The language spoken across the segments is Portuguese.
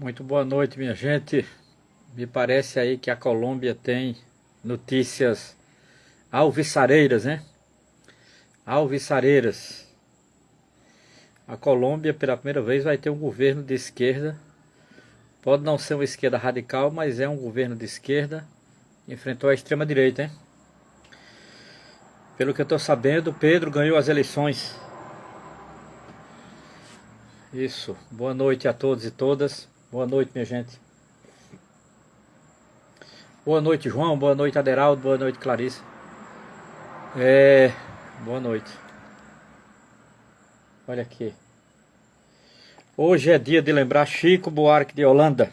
Muito boa noite, minha gente. Me parece aí que a Colômbia tem notícias alviçareiras, né? Alviçareiras. A Colômbia, pela primeira vez, vai ter um governo de esquerda. Pode não ser uma esquerda radical, mas é um governo de esquerda. Enfrentou a extrema-direita, hein? Pelo que eu estou sabendo, Pedro ganhou as eleições. Isso. Boa noite a todos e todas. Boa noite, minha gente. Boa noite, João. Boa noite, Aderaldo. Boa noite, Clarice. Boa noite. Olha aqui. Hoje é dia de lembrar Chico Buarque de Holanda.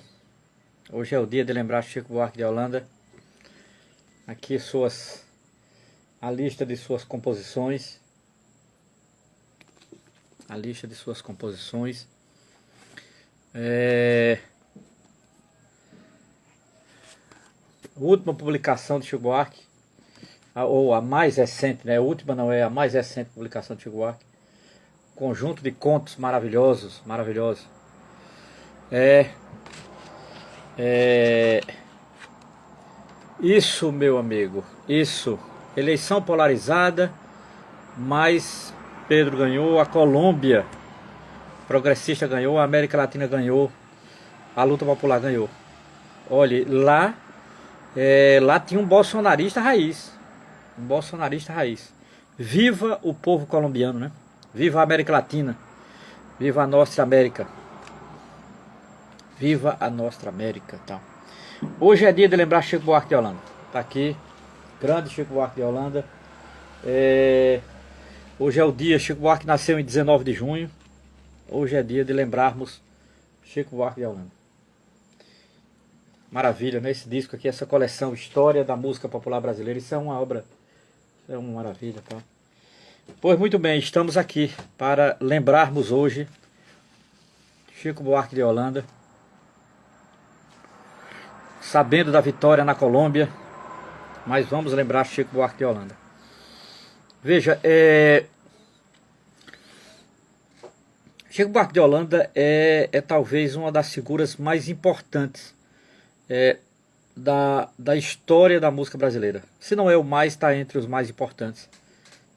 Hoje é o dia de lembrar Chico Buarque de Holanda. Aqui a lista de suas composições. A lista de suas composições. A última publicação de Chico Buarque, ou a mais recente, né? A última não é a mais recente publicação de Chico Buarque. Conjunto de contos maravilhosos, maravilhosos. Isso, meu amigo, isso. Eleição polarizada, mas Pedro ganhou, a Colômbia progressista ganhou, a América Latina ganhou, a luta popular ganhou. Olha, lá tinha um bolsonarista raiz. Um bolsonarista raiz. Viva o povo colombiano, né? Viva a América Latina. Viva a nossa América. Viva a nossa América. Tá. Hoje é dia de lembrar Chico Buarque de Holanda. Tá aqui. Grande Chico Buarque de Holanda. Hoje é o dia. Chico Buarque nasceu em 19 de junho. Hoje é dia de lembrarmos Chico Buarque de Holanda. Maravilha, né? Esse disco aqui, essa coleção História da Música Popular Brasileira. Isso é uma obra, é uma maravilha, tá? Pois muito bem, estamos aqui para lembrarmos hoje Chico Buarque de Holanda. Sabendo da vitória na Colômbia, mas vamos lembrar Chico Buarque de Holanda. Veja, Chico Buarque de Holanda é talvez uma das figuras mais importantes da história da música brasileira. Se não é o mais, está entre os mais importantes.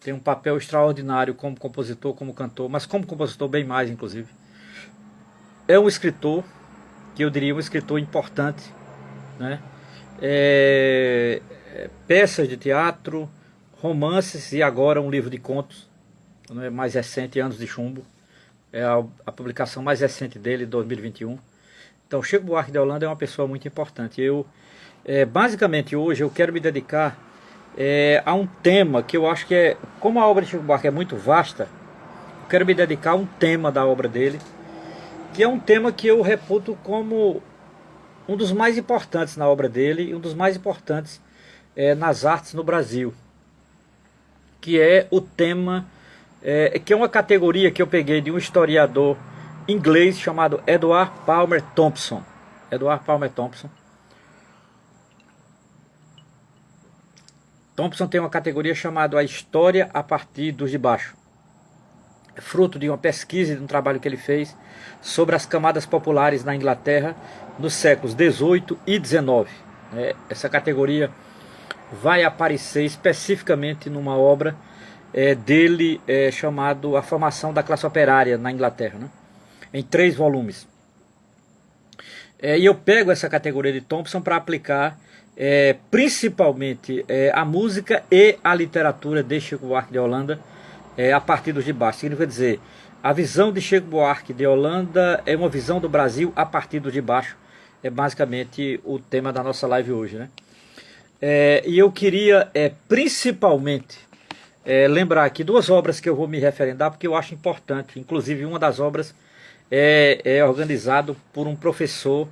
Tem um papel extraordinário como compositor, como cantor, mas como compositor bem mais, inclusive. É um escritor, que eu diria um escritor importante, né? Peças de teatro, romances e agora um livro de contos, né? Mais recente, Anos de Chumbo. É a publicação mais recente dele, 2021. Então, Chico Buarque de Holanda é uma pessoa muito importante. Basicamente, hoje eu quero me dedicar a um tema que eu acho que como a obra de Chico Buarque é muito vasta, eu quero me dedicar a um tema da obra dele, que é um tema que eu reputo como um dos mais importantes na obra dele e um dos mais importantes nas artes no Brasil, que é o tema, que é uma categoria que eu peguei de um historiador inglês chamado Edward Palmer Thompson. Edward Palmer Thompson. Thompson tem uma categoria chamada A História a Partir dos de Baixo. Fruto de uma pesquisa e de um trabalho que ele fez sobre as camadas populares na Inglaterra nos séculos 18 e 19. Essa categoria vai aparecer especificamente numa obra dele chamado A Formação da Classe Operária na Inglaterra, né? Em 3 volumes. E eu pego essa categoria de Thompson para aplicar principalmente a música e a literatura de Chico Buarque de Holanda a partir dos de baixo. Significa dizer, a visão de Chico Buarque de Holanda é uma visão do Brasil a partir dos de baixo. É basicamente o tema da nossa live hoje, né? E eu queria principalmente lembrar aqui 2 obras que eu vou me referendar porque eu acho importante. Inclusive uma das obras é organizado por um professor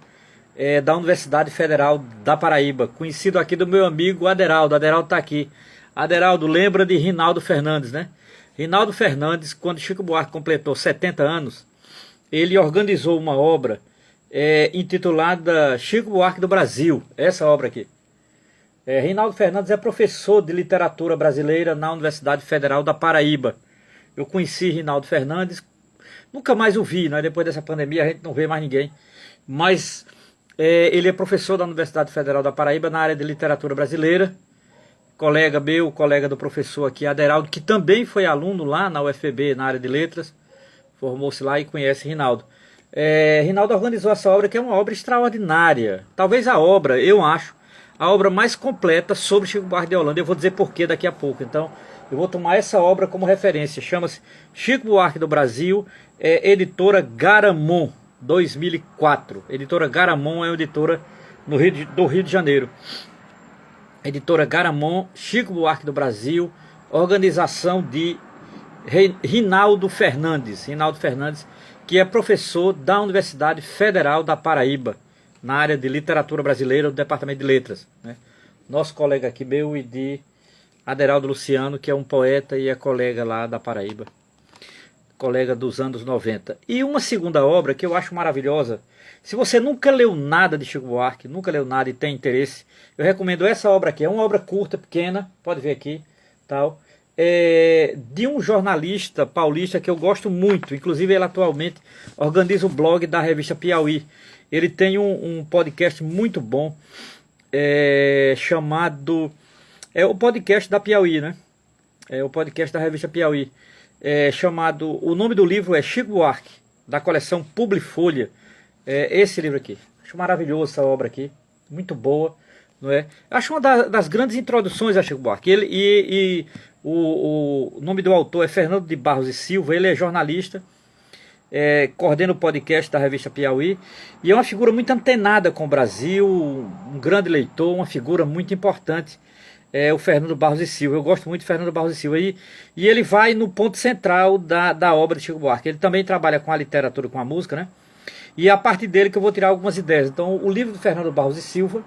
da Universidade Federal da Paraíba, conhecido aqui do meu amigo Aderaldo. Aderaldo está aqui. Aderaldo, lembra de Rinaldo Fernandes, né? Rinaldo Fernandes, quando Chico Buarque completou 70 anos, ele organizou uma obra intitulada Chico Buarque do Brasil. Essa obra aqui. Rinaldo Fernandes é professor de literatura brasileira na Universidade Federal da Paraíba. Eu conheci Rinaldo Fernandes, nunca mais o vi, né? Depois dessa pandemia a gente não vê mais ninguém. mas ele é professor da Universidade Federal da Paraíba na área de literatura brasileira. Colega meu, colega do professor aqui, Aderaldo, que também foi aluno lá na UFPB, na área de letras, formou-se lá e conhece Rinaldo. Rinaldo organizou essa obra, que é uma obra extraordinária. Talvez a obra, eu acho, a obra mais completa sobre Chico Buarque de Holanda. Eu vou dizer porquê daqui a pouco. Então, eu vou tomar essa obra como referência. Chama-se Chico Buarque do Brasil, editora Garamond, 2004. Editora Garamond é uma editora do Rio de Janeiro. Editora Garamond, Chico Buarque do Brasil, organização de Rinaldo Fernandes. Rinaldo Fernandes, que é professor da Universidade Federal da Paraíba, na área de literatura brasileira, do Departamento de Letras, né? Nosso colega aqui, meu, e de Aderaldo Luciano, que é um poeta e é colega lá da Paraíba, colega dos anos 90. E uma segunda obra que eu acho maravilhosa, se você nunca leu nada de Chico Buarque, nunca leu nada e tem interesse, eu recomendo essa obra aqui. É uma obra curta, pequena, pode ver aqui, tal, de um jornalista paulista que eu gosto muito. Inclusive ele atualmente organiza o blog da revista Piauí. Ele tem um podcast muito bom, chamado... É o podcast da Piauí, né? É o podcast da revista Piauí. Chamado... O nome do livro é Chico Buarque, da coleção Publifolha. Esse livro aqui. Acho maravilhoso essa obra aqui. Muito boa, não é? Acho uma das grandes introduções a Chico Buarque. O nome do autor é Fernando de Barros e Silva. Ele é jornalista, coordena o podcast da revista Piauí. E é uma figura muito antenada com o Brasil, um grande leitor, uma figura muito importante. O Fernando Barros e Silva. Eu gosto muito de Fernando Barros e Silva. E ele vai no ponto central da obra de Chico Buarque. Ele também trabalha com a literatura, com a música, né? E é a partir dele que eu vou tirar algumas ideias. Então, o livro do Fernando Barros e Silva,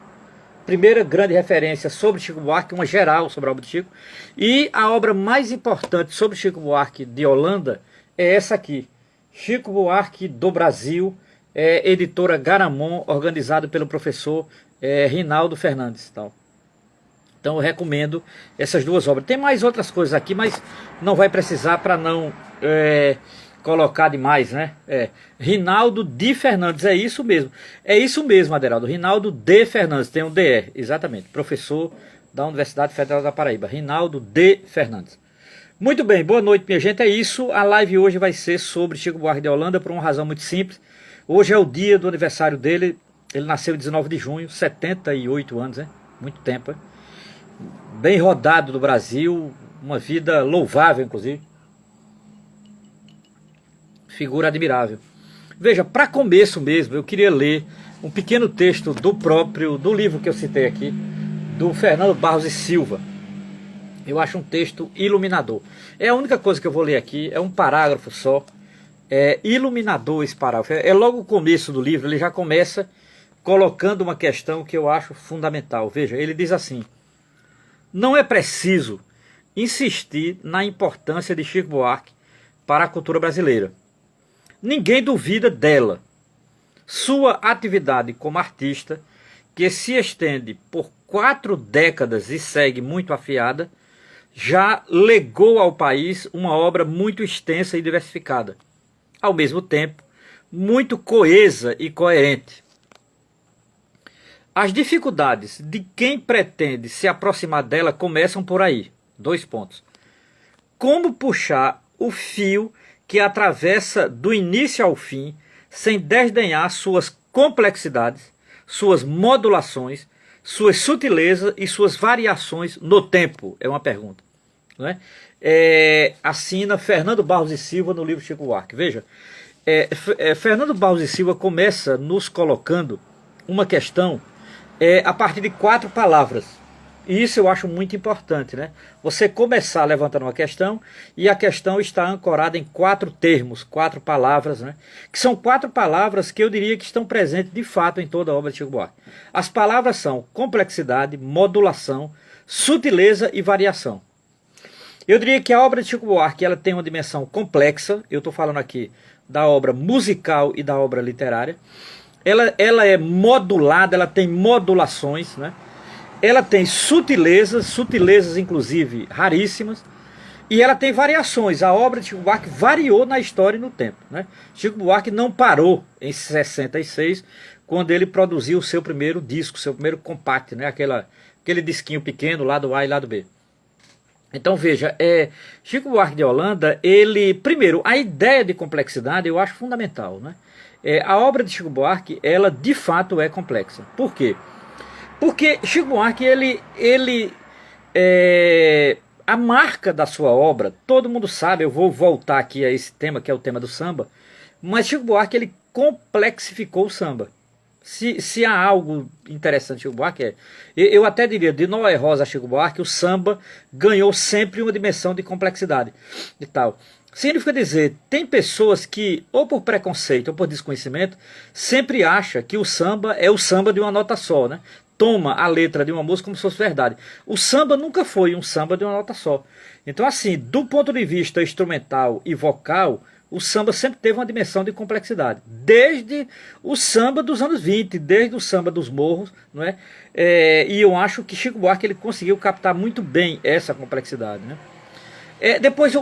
primeira grande referência sobre Chico Buarque, uma geral sobre a obra de Chico. E a obra mais importante sobre Chico Buarque de Holanda é essa aqui, Chico Buarque do Brasil, editora Garamond, organizado pelo professor Rinaldo Fernandes. Então eu recomendo essas duas obras. Tem mais outras coisas aqui, mas não vai precisar para não colocar demais, né? Rinaldo de Fernandes, é isso mesmo. É isso mesmo, Aderaldo. Rinaldo de Fernandes, tem um DE, exatamente. Professor da Universidade Federal da Paraíba. Rinaldo de Fernandes. Muito bem, boa noite, minha gente. É isso. A live hoje vai ser sobre Chico Buarque de Holanda por uma razão muito simples. Hoje é o dia do aniversário dele. Ele nasceu em 19 de junho, 78 anos, né? Muito tempo, né? Bem rodado do Brasil, uma vida louvável, inclusive. Figura admirável. Veja, para começo mesmo, eu queria ler um pequeno texto do livro que eu citei aqui, do Fernando Barros e Silva. Eu acho um texto iluminador. É a única coisa que eu vou ler aqui, é um parágrafo só. É iluminador esse parágrafo. É logo o começo do livro, ele já começa colocando uma questão que eu acho fundamental. Veja, ele diz assim: não é preciso insistir na importância de Chico Buarque para a cultura brasileira. Ninguém duvida dela. Sua atividade como artista, que se estende por 4 décadas e segue muito afiada, já legou ao país uma obra muito extensa e diversificada, ao mesmo tempo, muito coesa e coerente. As dificuldades de quem pretende se aproximar dela começam por aí. 2 pontos. Como puxar o fio que atravessa do início ao fim, sem desdenhar suas complexidades, suas modulações, suas sutilezas e suas variações no tempo? É uma pergunta, não é? Assina Fernando Barros e Silva no livro Chico Buarque. Veja, Fernando Barros e Silva começa nos colocando uma questão a partir de 4 palavras. E isso eu acho muito importante, né? Você começar levantando uma questão e a questão está ancorada em 4 termos, 4 palavras, né? Que são 4 palavras que eu diria que estão presentes de fato em toda a obra de Chico Buarque. As palavras são complexidade, modulação, sutileza e variação. Eu diria que a obra de Chico Buarque ela tem uma dimensão complexa. Eu estou falando aqui da obra musical e da obra literária. Ela é modulada, ela tem modulações, né? Ela tem sutilezas inclusive raríssimas. E ela tem variações. A obra de Chico Buarque variou na história e no tempo, né? Chico Buarque não parou em 66, quando ele produziu o seu primeiro disco, seu primeiro compact, né? Aquele disquinho pequeno, lado A e lado B. Então veja, Chico Buarque de Holanda, ele, primeiro, a ideia de complexidade eu acho fundamental, né? A obra de Chico Buarque, ela de fato é complexa. Por quê? Porque Chico Buarque, a marca da sua obra, todo mundo sabe, eu vou voltar aqui a esse tema, que é o tema do samba, mas Chico Buarque, ele complexificou o samba. Se há algo interessante em Chico Buarque, eu até diria, de Noé Rosa a Chico Buarque, o samba ganhou sempre uma dimensão de complexidade e tal. Significa dizer, tem pessoas que, ou por preconceito ou por desconhecimento, sempre acham que o samba é o samba de uma nota só, né? Toma a letra de uma música como se fosse verdade. O samba nunca foi um samba de uma nota só. Então assim, do ponto de vista instrumental e vocal, o samba sempre teve uma dimensão de complexidade. Desde o samba dos anos 20, desde o samba dos morros, não é? E eu acho que Chico Buarque ele conseguiu captar muito bem essa complexidade, né? Depois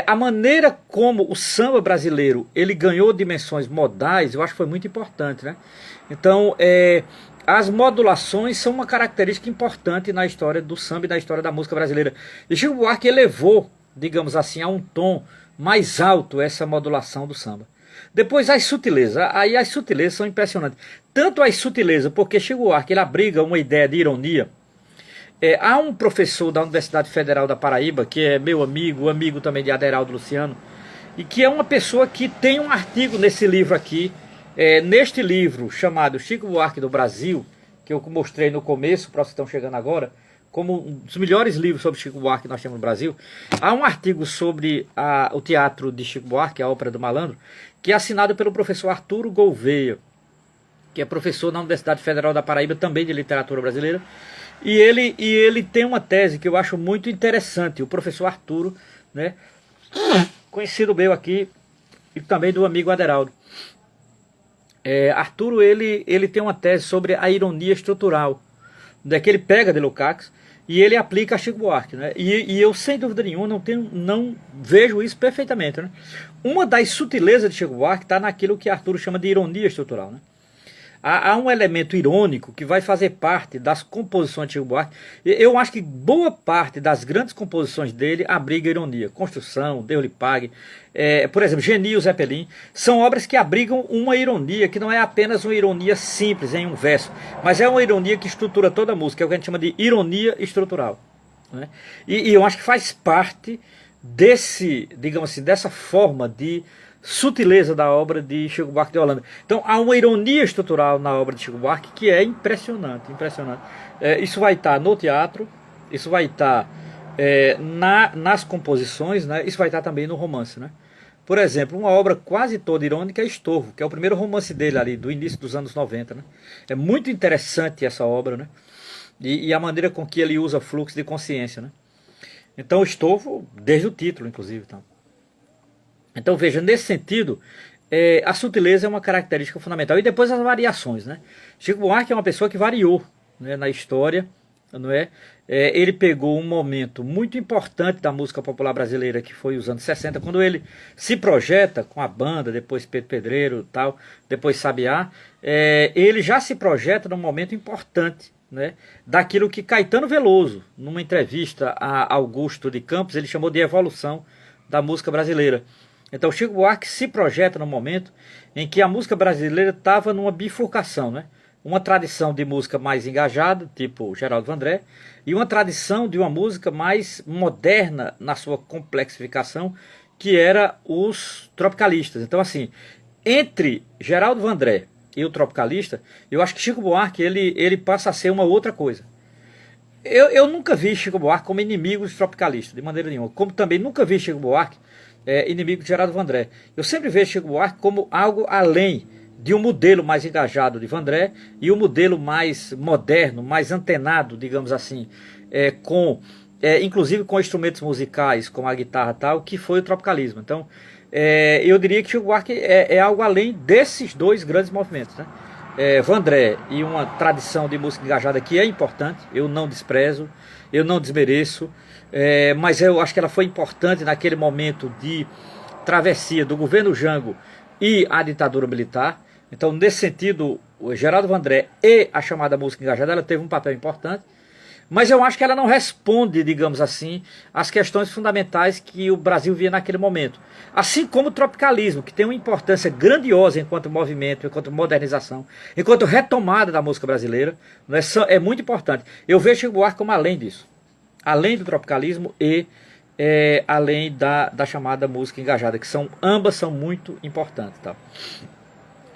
a maneira como o samba brasileiro ele ganhou dimensões modais, eu acho que foi muito importante, né? Então, as modulações são uma característica importante na história do samba e na história da música brasileira. E Chico Buarque elevou, digamos assim, a um tom mais alto essa modulação do samba. Depois as sutilezas, aí as sutilezas são impressionantes. Tanto as sutilezas, porque Chico Buarque ele abriga uma ideia de ironia. Há um professor da Universidade Federal da Paraíba, que é meu amigo, amigo também de Aderaldo Luciano, e que é uma pessoa que tem um artigo nesse livro aqui, neste livro chamado Chico Buarque do Brasil, que eu mostrei no começo, para vocês que estão chegando agora, como um dos melhores livros sobre Chico Buarque que nós temos no Brasil. Há um artigo sobre o teatro de Chico Buarque, a Ópera do Malandro, que é assinado pelo professor Arturo Gouveia, que é professor na Universidade Federal da Paraíba, também de literatura brasileira. E ele tem uma tese que eu acho muito interessante, o professor Arturo, né, conhecido meu aqui, e também do amigo Aderaldo. Arturo ele tem uma tese sobre a ironia estrutural, né, que ele pega de Lukács e ele aplica a Chico Buarque, né? E eu, sem dúvida nenhuma, não vejo isso perfeitamente, né? Uma das sutilezas de Chico Buarque está naquilo que Arturo chama de ironia estrutural, né? Há um elemento irônico que vai fazer parte das composições de Chico Buarque. Eu acho que boa parte das grandes composições dele abriga ironia. Construção, Deus lhe pague, por exemplo, Genil, Zeppelin, são obras que abrigam uma ironia, que não é apenas uma ironia simples em um verso, mas é uma ironia que estrutura toda a música, é o que a gente chama de ironia estrutural, né? E eu acho que faz parte digamos assim, dessa forma de sutileza da obra de Chico Buarque de Holanda. Então há uma ironia estrutural na obra de Chico Buarque que é impressionante, impressionante. Isso vai estar no teatro, isso vai estar nas composições, né? Isso vai estar também no romance, né? Por exemplo, uma obra quase toda irônica é Estorvo, que é o primeiro romance dele ali, do início dos anos 90, né? É muito interessante essa obra, né? E a maneira com que ele usa fluxo de consciência, né? Então Estorvo, desde o título, inclusive, tá? Então veja, nesse sentido, a sutileza é uma característica fundamental. E depois as variações, né? Chico Buarque é uma pessoa que variou, né, na história, não é? Ele pegou um momento muito importante da música popular brasileira, que foi os anos 60, quando ele se projeta com a banda, depois Pedro Pedreiro, tal, depois Sabiá, ele já se projeta num momento importante, né, daquilo que Caetano Veloso, numa entrevista a Augusto de Campos, ele chamou de evolução da música brasileira. Então Chico Buarque se projeta num momento em que a música brasileira estava numa bifurcação, né? Uma tradição de música mais engajada, tipo Geraldo Vandré, e uma tradição de uma música mais moderna na sua complexificação, que era os tropicalistas. Então assim, entre Geraldo Vandré e o tropicalista, eu acho que Chico Buarque ele passa a ser uma outra coisa. Eu nunca vi Chico Buarque como inimigo dos tropicalistas, de maneira nenhuma. Como também nunca vi Chico Buarque inimigo de Geraldo Vandré. Eu sempre vejo Chico Buarque como algo além de um modelo mais engajado de Vandré e um modelo mais moderno, mais antenado, digamos assim, inclusive com instrumentos musicais, como a guitarra e tal, que foi o tropicalismo. Então, eu diria que Chico Buarque é algo além desses dois grandes movimentos, né? Vandré e uma tradição de música engajada que é importante, eu não desprezo, eu não desmereço, mas eu acho que ela foi importante naquele momento de travessia do governo Jango e a ditadura militar. Então, nesse sentido, o Geraldo Vandré e a chamada música engajada, ela teve um papel importante, mas eu acho que ela não responde, digamos assim, às questões fundamentais que o Brasil via naquele momento. Assim como o tropicalismo, que tem uma importância grandiosa enquanto movimento, enquanto modernização, enquanto retomada da música brasileira, né, é muito importante. Eu vejo Chico Buarque como além disso, além do tropicalismo e além da chamada música engajada, que ambas são muito importantes. Tá?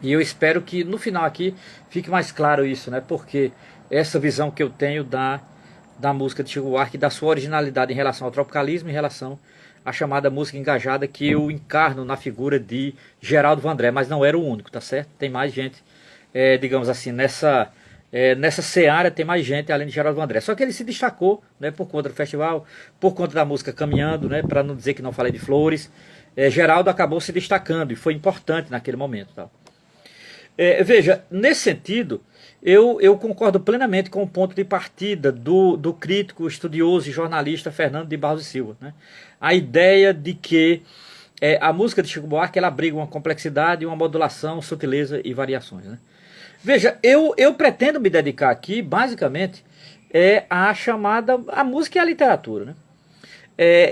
E eu espero que no final aqui fique mais claro isso, né? Porque essa visão que eu tenho da música de Chico Buarque, da sua originalidade em relação ao tropicalismo, em relação à chamada música engajada, que eu encarno na figura de Geraldo Vandré, mas não era o único, tá certo? Tem mais gente, digamos assim, nessa seara tem mais gente além de Geraldo Vandré. Só que ele se destacou, né, por conta do festival, por conta da música Caminhando, né, para não dizer que não falei de Flores. Geraldo acabou se destacando e foi importante naquele momento. Tá? Veja, nesse sentido, eu concordo plenamente com o ponto de partida do crítico, estudioso e jornalista Fernando de Barros e Silva. Né? A ideia de que a música de Chico Buarque ela abriga uma complexidade, uma modulação, sutileza e variações. Né? Veja, eu pretendo me dedicar aqui, basicamente, a música e a literatura. Né?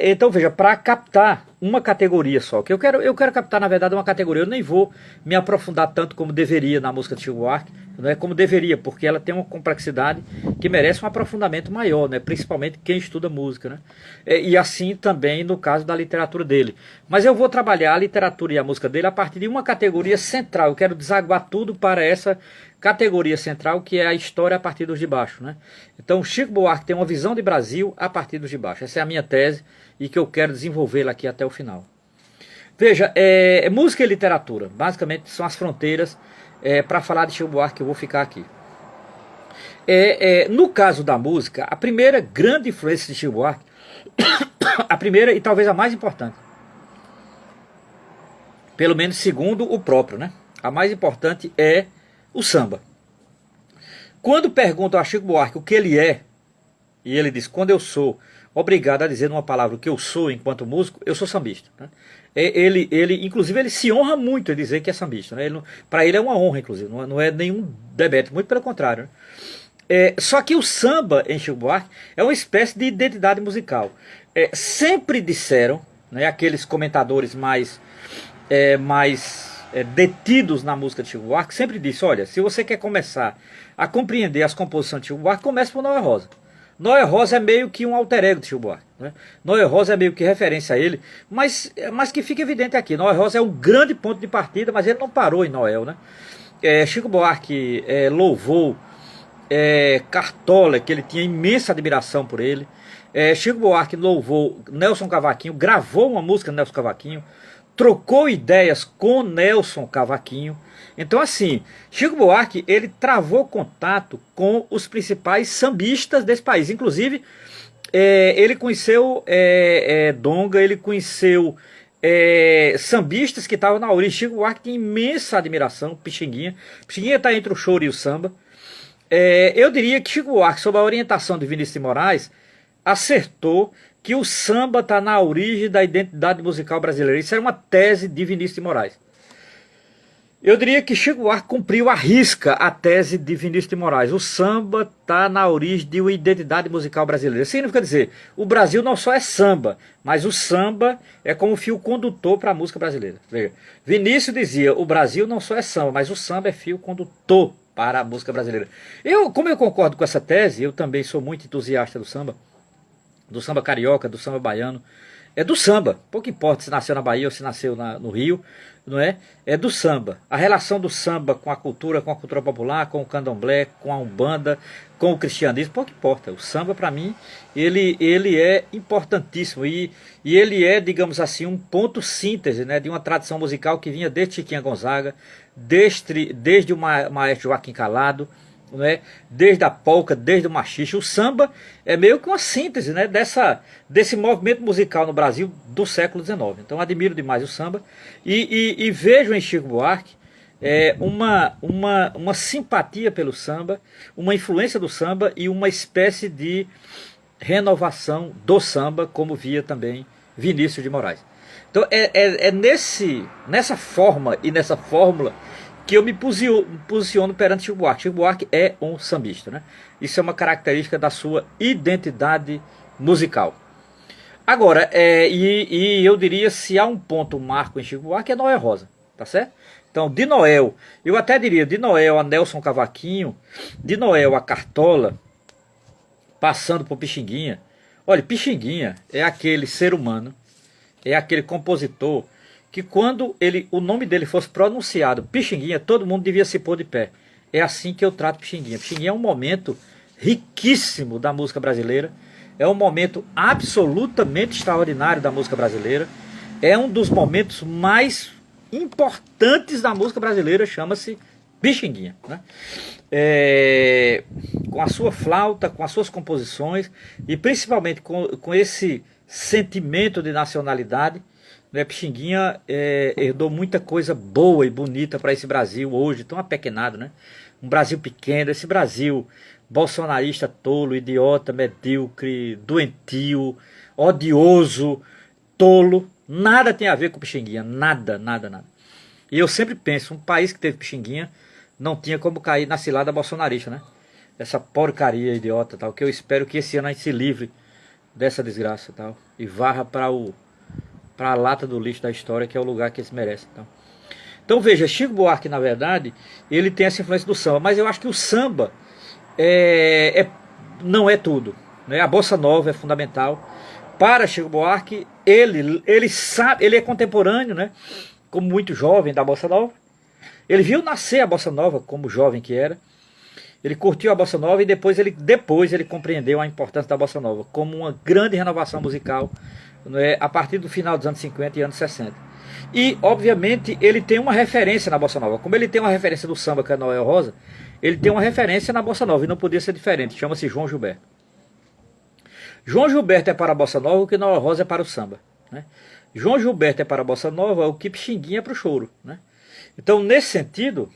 Então, veja, para captar uma categoria só, que eu quero captar, na verdade, uma categoria, eu nem vou me aprofundar tanto como deveria na música de Chico Buarque, não é como deveria, porque ela tem uma complexidade que merece um aprofundamento maior, né? Principalmente quem estuda música, né? E assim também no caso da literatura dele. Mas eu vou trabalhar a literatura e a música dele a partir de uma categoria central, eu quero desaguar tudo para essa categoria central, que é a história a partir dos de baixo, né? Então Chico Buarque tem uma visão de Brasil a partir dos de baixo. Essa é a minha tese e que eu quero desenvolvê-la aqui até o final. Veja, música e literatura, basicamente são as fronteiras para falar de Chico Buarque que eu vou ficar aqui. No caso da música, a primeira grande influência de Chico Buarque, a primeira e talvez a mais importante, pelo menos segundo o próprio, né? A mais importante é o samba. Quando perguntam a Chico Buarque o que ele é, e ele diz, quando eu sou obrigado a dizer numa palavra o que eu sou enquanto músico, eu sou sambista. Né? Inclusive, ele se honra muito em dizer que é sambista. Né? Para ele é uma honra, inclusive, não é nenhum debete, muito pelo contrário. Né? Só que o samba em Chico Buarque é uma espécie de identidade musical. Sempre disseram, né, aqueles comentadores mais detidos na música de Chico Buarque, sempre disse, olha, se você quer começar a compreender as composições de Chico Buarque, comece por Noel Rosa. Noel Rosa é meio que um alter ego de Chico Buarque. Né? Noel Rosa é meio que referência a ele, mas que fica evidente aqui, Noel Rosa é um grande ponto de partida, mas ele não parou em Noel. Né? Chico Buarque louvou Cartola, que ele tinha imensa admiração por ele. Chico Buarque louvou Nelson Cavaquinho, gravou uma música do Nelson Cavaquinho, trocou ideias com Nelson Cavaquinho. Então assim, Chico Buarque ele travou contato com os principais sambistas desse país. Inclusive, ele conheceu Donga, ele conheceu sambistas que estavam na origem. Chico Buarque tem imensa admiração, Pixinguinha. Pixinguinha está entre o choro e o samba. Eu diria que Chico Buarque, sob a orientação de Vinícius de Moraes, acertou que o samba está na origem da identidade musical brasileira. Isso era uma tese de Vinícius de Moraes. Eu diria que Chico Buarque cumpriu à risca a tese de Vinícius de Moraes. O samba está na origem de uma identidade musical brasileira. Significa dizer, o Brasil não só é samba, mas o samba é como fio condutor para a música brasileira. Veja, Vinícius dizia, o Brasil não só é samba, mas o samba é fio condutor para a música brasileira. Como eu concordo com essa tese, eu também sou muito entusiasta do samba carioca, do samba baiano, do samba, pouco importa se nasceu na Bahia ou se nasceu no Rio, não é? É do samba. A relação do samba com a cultura popular, com o candomblé, com a umbanda, com o cristianismo, pouco importa. O samba, para mim, ele é importantíssimo e ele é, digamos assim, um ponto síntese, né, de uma tradição musical que vinha desde Chiquinha Gonzaga, desde o maestro Joaquim Calado, não é? Desde a polca, desde o machixe. O samba é meio que uma síntese, né, desse movimento musical no Brasil do século XIX. Então admiro demais o samba e vejo em Chico Buarque uma simpatia pelo samba, uma influência do samba e uma espécie de renovação do samba, como via também Vinícius de Moraes. Então nessa forma e nessa fórmula que eu me posiciono perante Chico Buarque. Chico Buarque é um sambista, né? Isso é uma característica da sua identidade musical. Agora, eu diria, se há um ponto marco em Chico Buarque, é Noel Rosa, tá certo? Então, de Noel, eu até diria, de Noel a Nelson Cavaquinho, de Noel a Cartola, passando por Pixinguinha. Olha, Pixinguinha é aquele ser humano, é aquele compositor que quando o nome dele fosse pronunciado, Pixinguinha, todo mundo devia se pôr de pé. É assim que eu trato Pixinguinha. Pixinguinha é um momento riquíssimo da música brasileira, é um momento absolutamente extraordinário da música brasileira, é um dos momentos mais importantes da música brasileira, chama-se Pixinguinha, né? Com a sua flauta, com as suas composições e principalmente com esse sentimento de nacionalidade, né? Pixinguinha herdou muita coisa boa e bonita para esse Brasil hoje, tão apequenado, né? Um Brasil pequeno, esse Brasil bolsonarista tolo, idiota, medíocre, doentio, odioso, tolo, nada tem a ver com Pixinguinha, nada, nada, nada. E eu sempre penso, um país que teve Pixinguinha não tinha como cair na cilada bolsonarista, né? Essa porcaria idiota, tal, que eu espero que esse ano a gente se livre dessa desgraça, tal, e varra para a lata do lixo da história, que é o lugar que eles merecem, tal. Então veja, Chico Buarque, na verdade, ele tem essa influência do samba, mas eu acho que o samba não é tudo, né? A bossa nova é fundamental. Para Chico Buarque, ele sabe, ele é contemporâneo, né? Como muito jovem da bossa nova. Ele viu nascer a bossa nova como jovem que era. Ele curtiu a bossa nova e depois ele compreendeu a importância da bossa nova como uma grande renovação musical, né, a partir do final dos anos 50 e anos 60. E, obviamente, ele tem uma referência na bossa nova. Como ele tem uma referência do samba, que é Noel Rosa, ele tem uma referência na bossa nova e não podia ser diferente. Chama-se João Gilberto. João Gilberto é para a bossa nova o que Noel Rosa é para o samba, né? João Gilberto é para a bossa nova o que Pixinguinha é para o choro, né? Então, nesse sentido,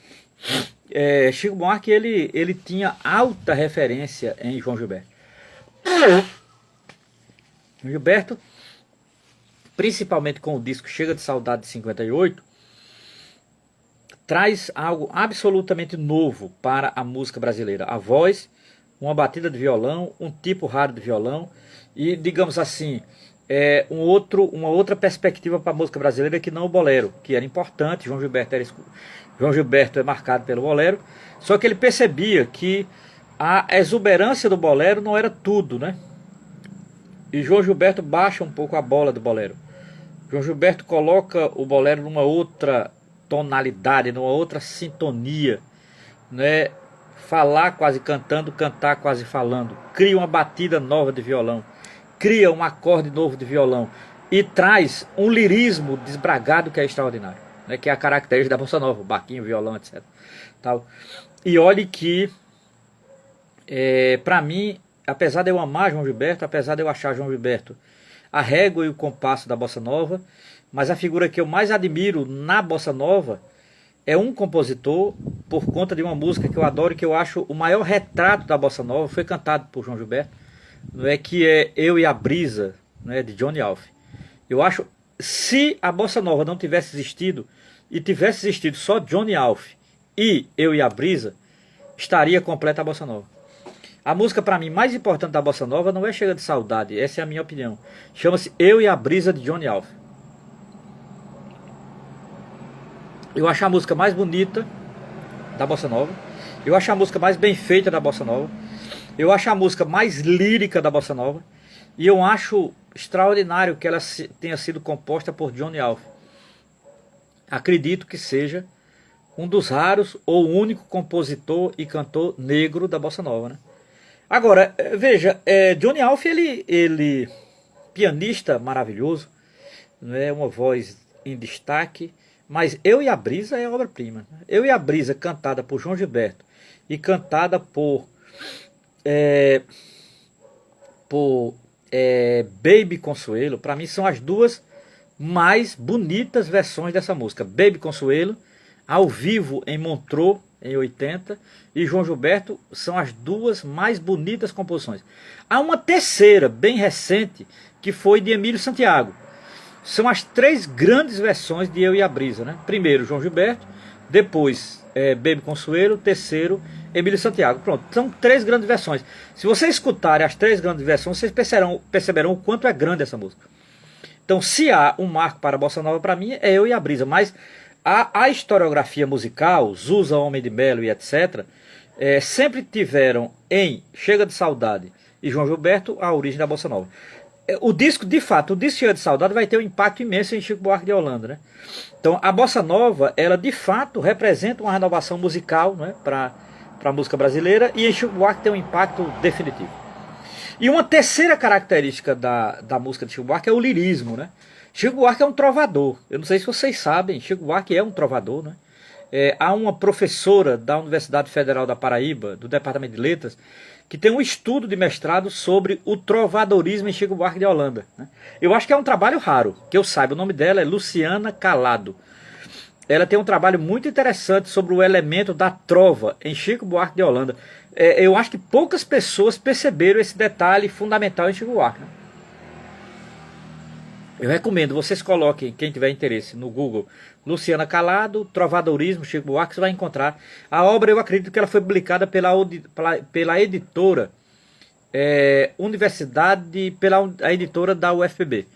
Chico Buarque ele tinha alta referência em João Gilberto. João Gilberto, principalmente com o disco Chega de Saudade de 58, traz algo absolutamente novo para a música brasileira. A voz, uma batida de violão, um tipo raro de violão e, digamos assim, uma outra perspectiva para a música brasileira que não o bolero, que era importante. João Gilberto é marcado pelo bolero, só que ele percebia que a exuberância do bolero não era tudo, né? E João Gilberto baixa um pouco a bola do bolero. João Gilberto coloca o bolero numa outra tonalidade, numa outra sintonia, né? Falar quase cantando, cantar quase falando. Cria uma batida nova de violão, cria um acorde novo de violão e traz um lirismo desbragado que é extraordinário, né? Que é a característica da bossa nova, o barquinho, violão, etc. Tal. E olhe que, para mim, apesar de eu amar João Gilberto, apesar de eu achar João Gilberto a régua e o compasso da bossa nova, mas a figura que eu mais admiro na bossa nova é um compositor, por conta de uma música que eu adoro e que eu acho o maior retrato da bossa nova, foi cantado por João Gilberto, que é Eu e a Brisa, né, de Johnny Alf. Eu acho, se a bossa nova não tivesse existido e tivesse existido só Johnny Alf e Eu e a Brisa, estaria completa a bossa nova. A música para mim mais importante da bossa nova não é Chega de Saudade, essa é a minha opinião. Chama-se Eu e a Brisa de Johnny Alf. Eu acho a música mais bonita da bossa nova. Eu acho a música mais bem feita da bossa nova. Eu acho a música mais lírica da bossa nova. E eu acho extraordinário que ela tenha sido composta por Johnny Alf. Acredito que seja um dos raros ou único compositor e cantor negro da bossa nova, né? Agora, veja, Johnny Alf, ele pianista maravilhoso, né, uma voz em destaque, mas Eu e a Brisa é obra-prima. Eu e a Brisa, cantada por João Gilberto e cantada por Baby Consuelo, para mim são as duas mais bonitas versões dessa música. Baby Consuelo, ao vivo em Montreux, em 80, e João Gilberto são as duas mais bonitas composições. Há uma terceira, bem recente, que foi de Emílio Santiago. São as três grandes versões de Eu e a Brisa, né? Primeiro João Gilberto, depois Bebe Consuelo, terceiro Emílio Santiago. Pronto, são três grandes versões. Se vocês escutarem as três grandes versões, vocês perceberão o quanto é grande essa música. Então, se há um marco para a Bossa Nova, para mim, é Eu e a Brisa. Mas a historiografia musical, Zusa, Homem de Melo e etc., sempre tiveram em Chega de Saudade e João Gilberto a origem da Bossa Nova. O disco, de fato, o disco Chega de Saudade vai ter um impacto imenso em Chico Buarque de Holanda, né? Então, a Bossa Nova, ela de fato representa uma renovação musical, né, para a música brasileira, e em Chico Buarque tem um impacto definitivo. E uma terceira característica da música de Chico Buarque é o lirismo, né? Chico Buarque é um trovador. Eu não sei se vocês sabem, Chico Buarque é um trovador, né? Há uma professora da Universidade Federal da Paraíba, do Departamento de Letras, que tem um estudo de mestrado sobre o trovadorismo em Chico Buarque de Holanda, né? Eu acho que é um trabalho raro, que eu saiba. O nome dela é Luciana Calado. Ela tem um trabalho muito interessante sobre o elemento da trova em Chico Buarque de Holanda. Eu acho que poucas pessoas perceberam esse detalhe fundamental em Chico Buarque, né? Eu recomendo, vocês coloquem, quem tiver interesse, no Google, Luciana Calado, Trovadorismo, Chico Buarque, você vai encontrar. A obra, eu acredito que ela foi publicada pela editora a editora da UFPB,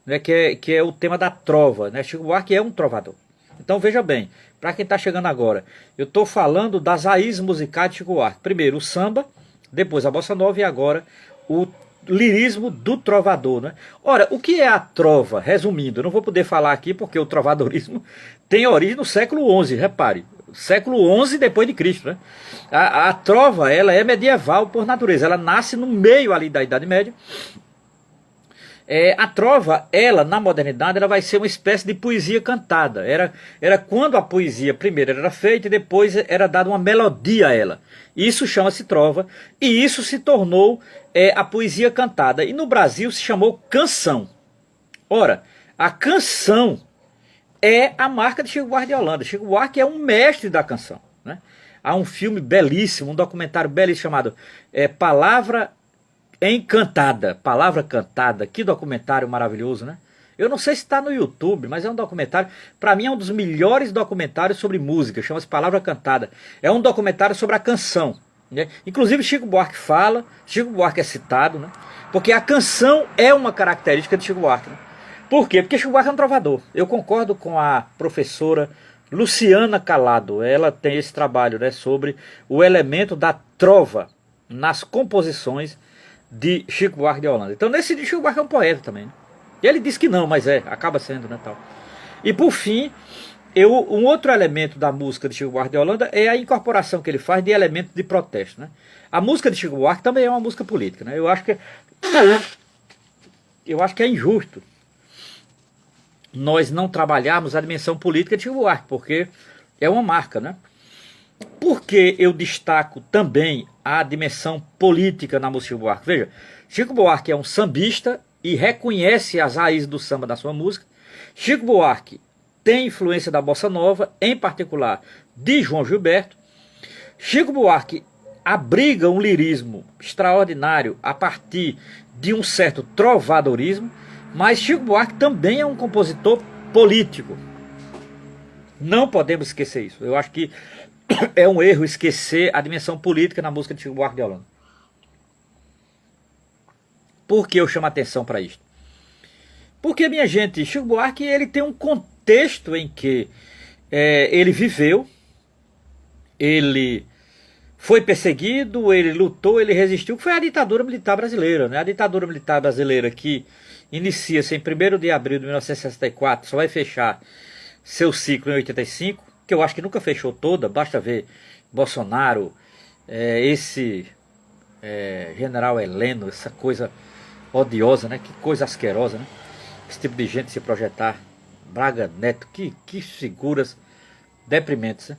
né, que é o tema da trova, né? Chico Buarque é um trovador. Então veja bem, para quem está chegando agora, eu estou falando das raízes musicais de Chico Buarque. Primeiro o samba, depois a bossa nova e agora o lirismo do trovador, né? Ora, o que é a trova? Resumindo, eu não vou poder falar aqui porque o trovadorismo tem origem no século XI, repare, século XI depois de Cristo, né? A trova, ela é medieval por natureza, ela nasce no meio ali da Idade Média. A trova, ela na modernidade, ela vai ser uma espécie de poesia cantada. Era quando a poesia primeiro era feita e depois era dada uma melodia a ela. Isso chama-se trova e isso se tornou a poesia cantada. E no Brasil se chamou canção. Ora, a canção é a marca de Chico Buarque de Holanda. Chico Buarque é um mestre da canção, né? Há um filme belíssimo, um documentário belíssimo chamado Palavra Encantada, Palavra Cantada. Que documentário maravilhoso, né? Eu não sei se está no YouTube, mas é um documentário, para mim é um dos melhores documentários sobre música, chama-se Palavra Cantada. É um documentário sobre a canção, né? Inclusive Chico Buarque fala, Chico Buarque é citado, né? Porque a canção é uma característica de Chico Buarque, né? Por quê? Porque Chico Buarque é um trovador. Eu concordo com a professora Luciana Calado, ela tem esse trabalho, né, sobre o elemento da trova nas composições de Chico Buarque de Holanda. Então nesse de Chico Buarque é um poeta também, né? E ele diz que não, mas acaba sendo, né, tal. E por fim, um outro elemento da música de Chico Buarque de Holanda é a incorporação que ele faz de elementos de protesto, né? A música de Chico Buarque também é uma música política, né? Eu acho que é injusto nós não trabalharmos a dimensão política de Chico Buarque, porque é uma marca, né? Por que eu destaco também a dimensão política na música de Chico Buarque? Veja, Chico Buarque é um sambista e reconhece as raízes do samba na sua música. Chico Buarque tem influência da bossa nova, em particular de João Gilberto. Chico Buarque abriga um lirismo extraordinário a partir de um certo trovadorismo, mas Chico Buarque também é um compositor político. Não podemos esquecer isso. Eu acho que é um erro esquecer a dimensão política na música de Chico Buarque de Holanda. Por que eu chamo a atenção para isso? Porque, minha gente, Chico Buarque ele tem um contexto em que ele viveu, ele foi perseguido, ele lutou, ele resistiu, que foi a ditadura militar brasileira, né? A ditadura militar brasileira que inicia-se em 1º de abril de 1964, só vai fechar seu ciclo em 85, que eu acho que nunca fechou toda, basta ver Bolsonaro, esse general Heleno, essa coisa odiosa, né? Que coisa asquerosa, né? Esse tipo de gente se projetar, Braga Neto, que figuras deprimentes, né?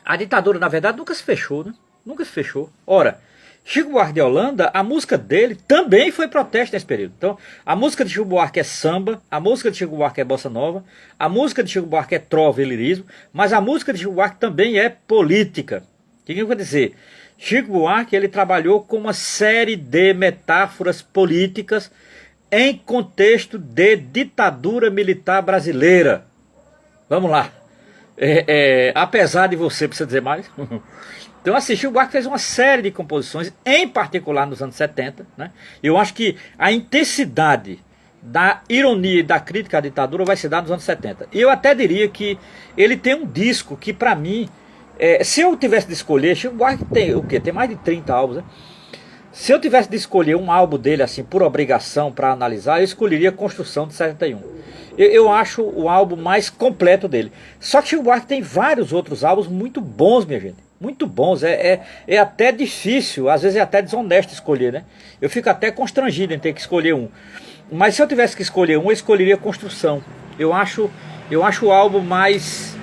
A ditadura, na verdade, nunca se fechou, né? Nunca se fechou. Ora, Chico Buarque de Holanda, a música dele também foi protesto nesse período. Então, a música de Chico Buarque é samba, a música de Chico Buarque é bossa nova, a música de Chico Buarque é trova e lirismo, mas a música de Chico Buarque também é política. O que eu quero dizer? Chico Buarque, ele trabalhou com uma série de metáforas políticas em contexto de ditadura militar brasileira. Vamos lá. Apesar de você, precisa dizer mais? Então assim, Chico Buarque fez uma série de composições, em particular nos anos 70, né? Eu acho que a intensidade da ironia e da crítica à ditadura vai se dar nos anos 70. E eu até diria que ele tem um disco que pra mim, se eu tivesse de escolher, Chico Buarque tem o quê? Tem mais de 30 álbuns, né? Se eu tivesse de escolher um álbum dele assim por obrigação para analisar, eu escolheria Construção de 71. Eu acho o álbum mais completo dele. Só que Chico Buarque tem vários outros álbuns muito bons, minha gente. Muito bons. É até difícil, às vezes é até desonesto escolher, né? Eu fico até constrangido em ter que escolher um. Mas se eu tivesse que escolher um, eu escolheria Construção. Eu acho o álbum mais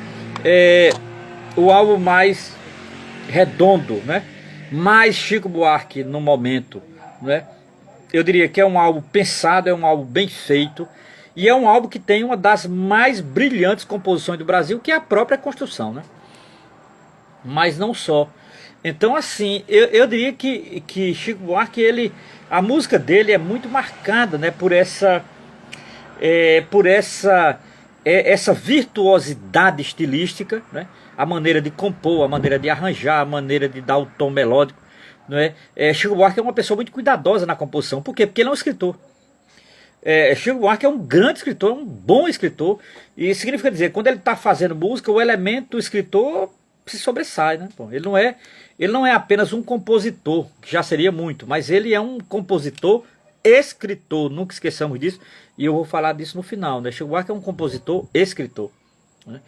redondo, né? Mais Chico Buarque no momento, né? Eu diria que é um álbum pensado, é um álbum bem feito, e é um álbum que tem uma das mais brilhantes composições do Brasil, que é a própria Construção, né? Mas não só. Então assim, eu diria que Chico Buarque, a música dele é muito marcada, né, por essa virtuosidade estilística, né? A maneira de compor, a maneira de arranjar, a maneira de dar o tom melódico, não é? Chico Buarque é uma pessoa muito cuidadosa na composição. Por quê? Porque ele é um escritor. Chico Buarque é um grande escritor, um bom escritor, e significa dizer, quando ele está fazendo música, o elemento escritor se sobressai, né? Bom, ele não é apenas um compositor, que já seria muito, mas ele é um compositor, escritor, nunca esqueçamos disso, e eu vou falar disso no final, né? Chico Buarque é um compositor, escritor, né?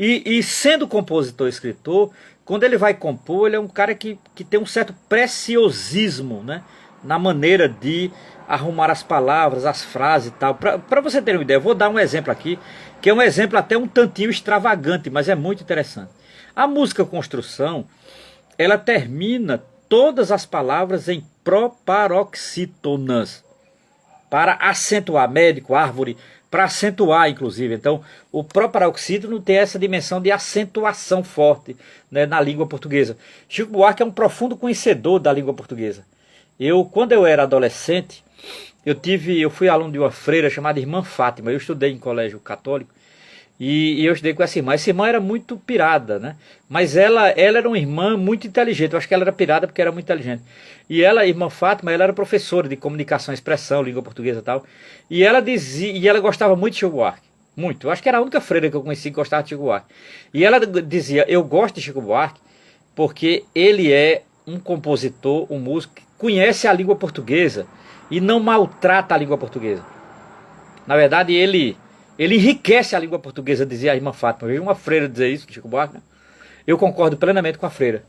E sendo compositor, escritor, quando ele vai compor, ele é um cara que tem um certo preciosismo, né? Na maneira de arrumar as palavras, as frases e tal. Para você ter uma ideia, eu vou dar um exemplo aqui, que é um exemplo até um tantinho extravagante, mas é muito interessante. A música Construção, ela termina todas as palavras em proparoxítonas, para acentuar, médico, árvore, para acentuar inclusive. Então o proparoxítono tem essa dimensão de acentuação forte, né, na língua portuguesa. Chico Buarque é um profundo conhecedor da língua portuguesa. Quando eu era adolescente, eu fui aluno de uma freira chamada Irmã Fátima. Eu estudei em colégio católico e eu estudei com essa irmã. Essa irmã era muito pirada, né? Mas ela era uma irmã muito inteligente. Eu acho que ela era pirada porque era muito inteligente. E ela, Irmã Fátima, ela era professora de comunicação, expressão, língua portuguesa e tal. E ela dizia, e ela gostava muito de Chico Buarque. Muito. Eu acho que era a única freira que eu conheci que gostava de Chico Buarque. E ela dizia, eu gosto de Chico Buarque porque ele é um compositor, um músico que conhece a língua portuguesa e não maltrata a língua portuguesa. Na verdade, ele enriquece a língua portuguesa, dizia a Irmã Fátima. Eu vi uma freira dizer isso, Chico Buarque, né? Eu concordo plenamente com a freira.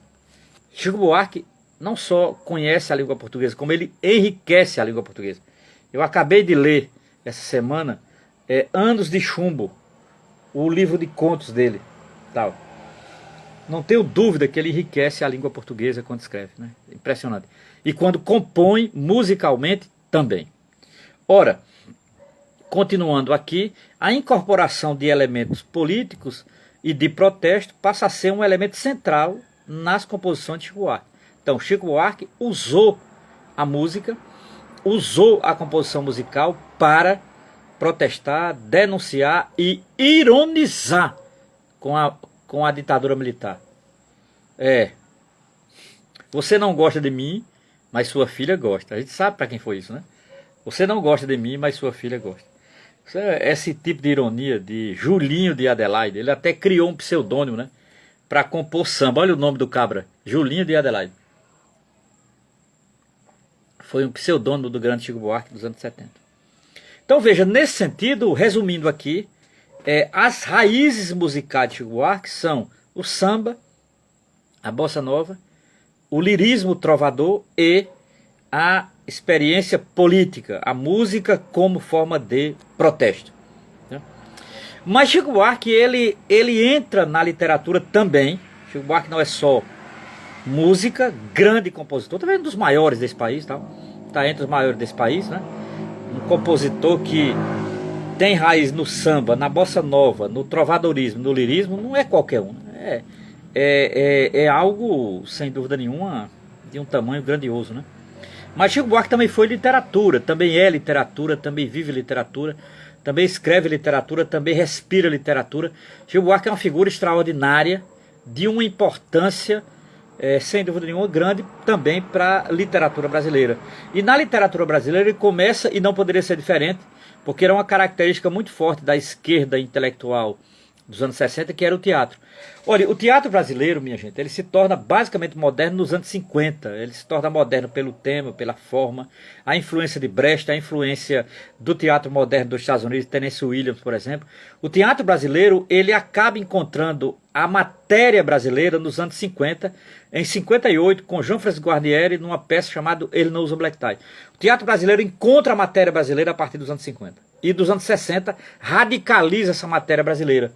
Chico Buarque não só conhece a língua portuguesa, como ele enriquece a língua portuguesa. Eu acabei de ler essa semana Anos de Chumbo, o livro de contos dele, tal. Não tenho dúvida que ele enriquece a língua portuguesa quando escreve, né? Impressionante. E quando compõe musicalmente também. Ora, continuando aqui, a incorporação de elementos políticos e de protesto passa a ser um elemento central nas composições de Chico Buarque. Então, Chico Buarque usou a música, usou a composição musical para protestar, denunciar e ironizar com a ditadura militar. Você não gosta de mim, mas sua filha gosta. A gente sabe para quem foi isso, né? Você não gosta de mim, mas sua filha gosta. Esse tipo de ironia de Julinho de Adelaide. Ele até criou um pseudônimo, né, para compor samba. Olha o nome do cabra, Julinho de Adelaide. Foi um pseudônimo do grande Chico Buarque dos anos 70. Então veja, nesse sentido, resumindo aqui, as raízes musicais de Chico Buarque são o samba, a bossa nova, o lirismo trovador e a experiência política, a música como forma de protesto, né? Mas Chico Buarque, ele entra na literatura também. Chico Buarque não é só música, grande compositor, também um dos maiores desse país, tá entre os maiores desse país, né? Um compositor que tem raiz no samba, na bossa nova, no trovadorismo, no lirismo, não é qualquer um. É algo, sem dúvida nenhuma, de um tamanho grandioso, né? Mas Chico Buarque também foi literatura, também é literatura, também vive literatura, também escreve literatura, também respira literatura. Chico Buarque é uma figura extraordinária, de uma importância, sem dúvida nenhuma, grande também para a literatura brasileira. E na literatura brasileira ele começa, e não poderia ser diferente, porque era uma característica muito forte da esquerda intelectual dos anos 60, que era o teatro. Olha, o teatro brasileiro, minha gente, ele se torna basicamente moderno nos anos 50. Ele se torna moderno pelo tema, pela forma, a influência de Brecht, a influência do teatro moderno dos Estados Unidos, Tennessee Williams, por exemplo. O teatro brasileiro, ele acaba encontrando a matéria brasileira nos anos 50, em 58, com João Francisco Guarnieri, numa peça chamada Ele Não Usa Black Tie. O teatro brasileiro encontra a matéria brasileira a partir dos anos 50. E dos anos 60, radicaliza essa matéria brasileira.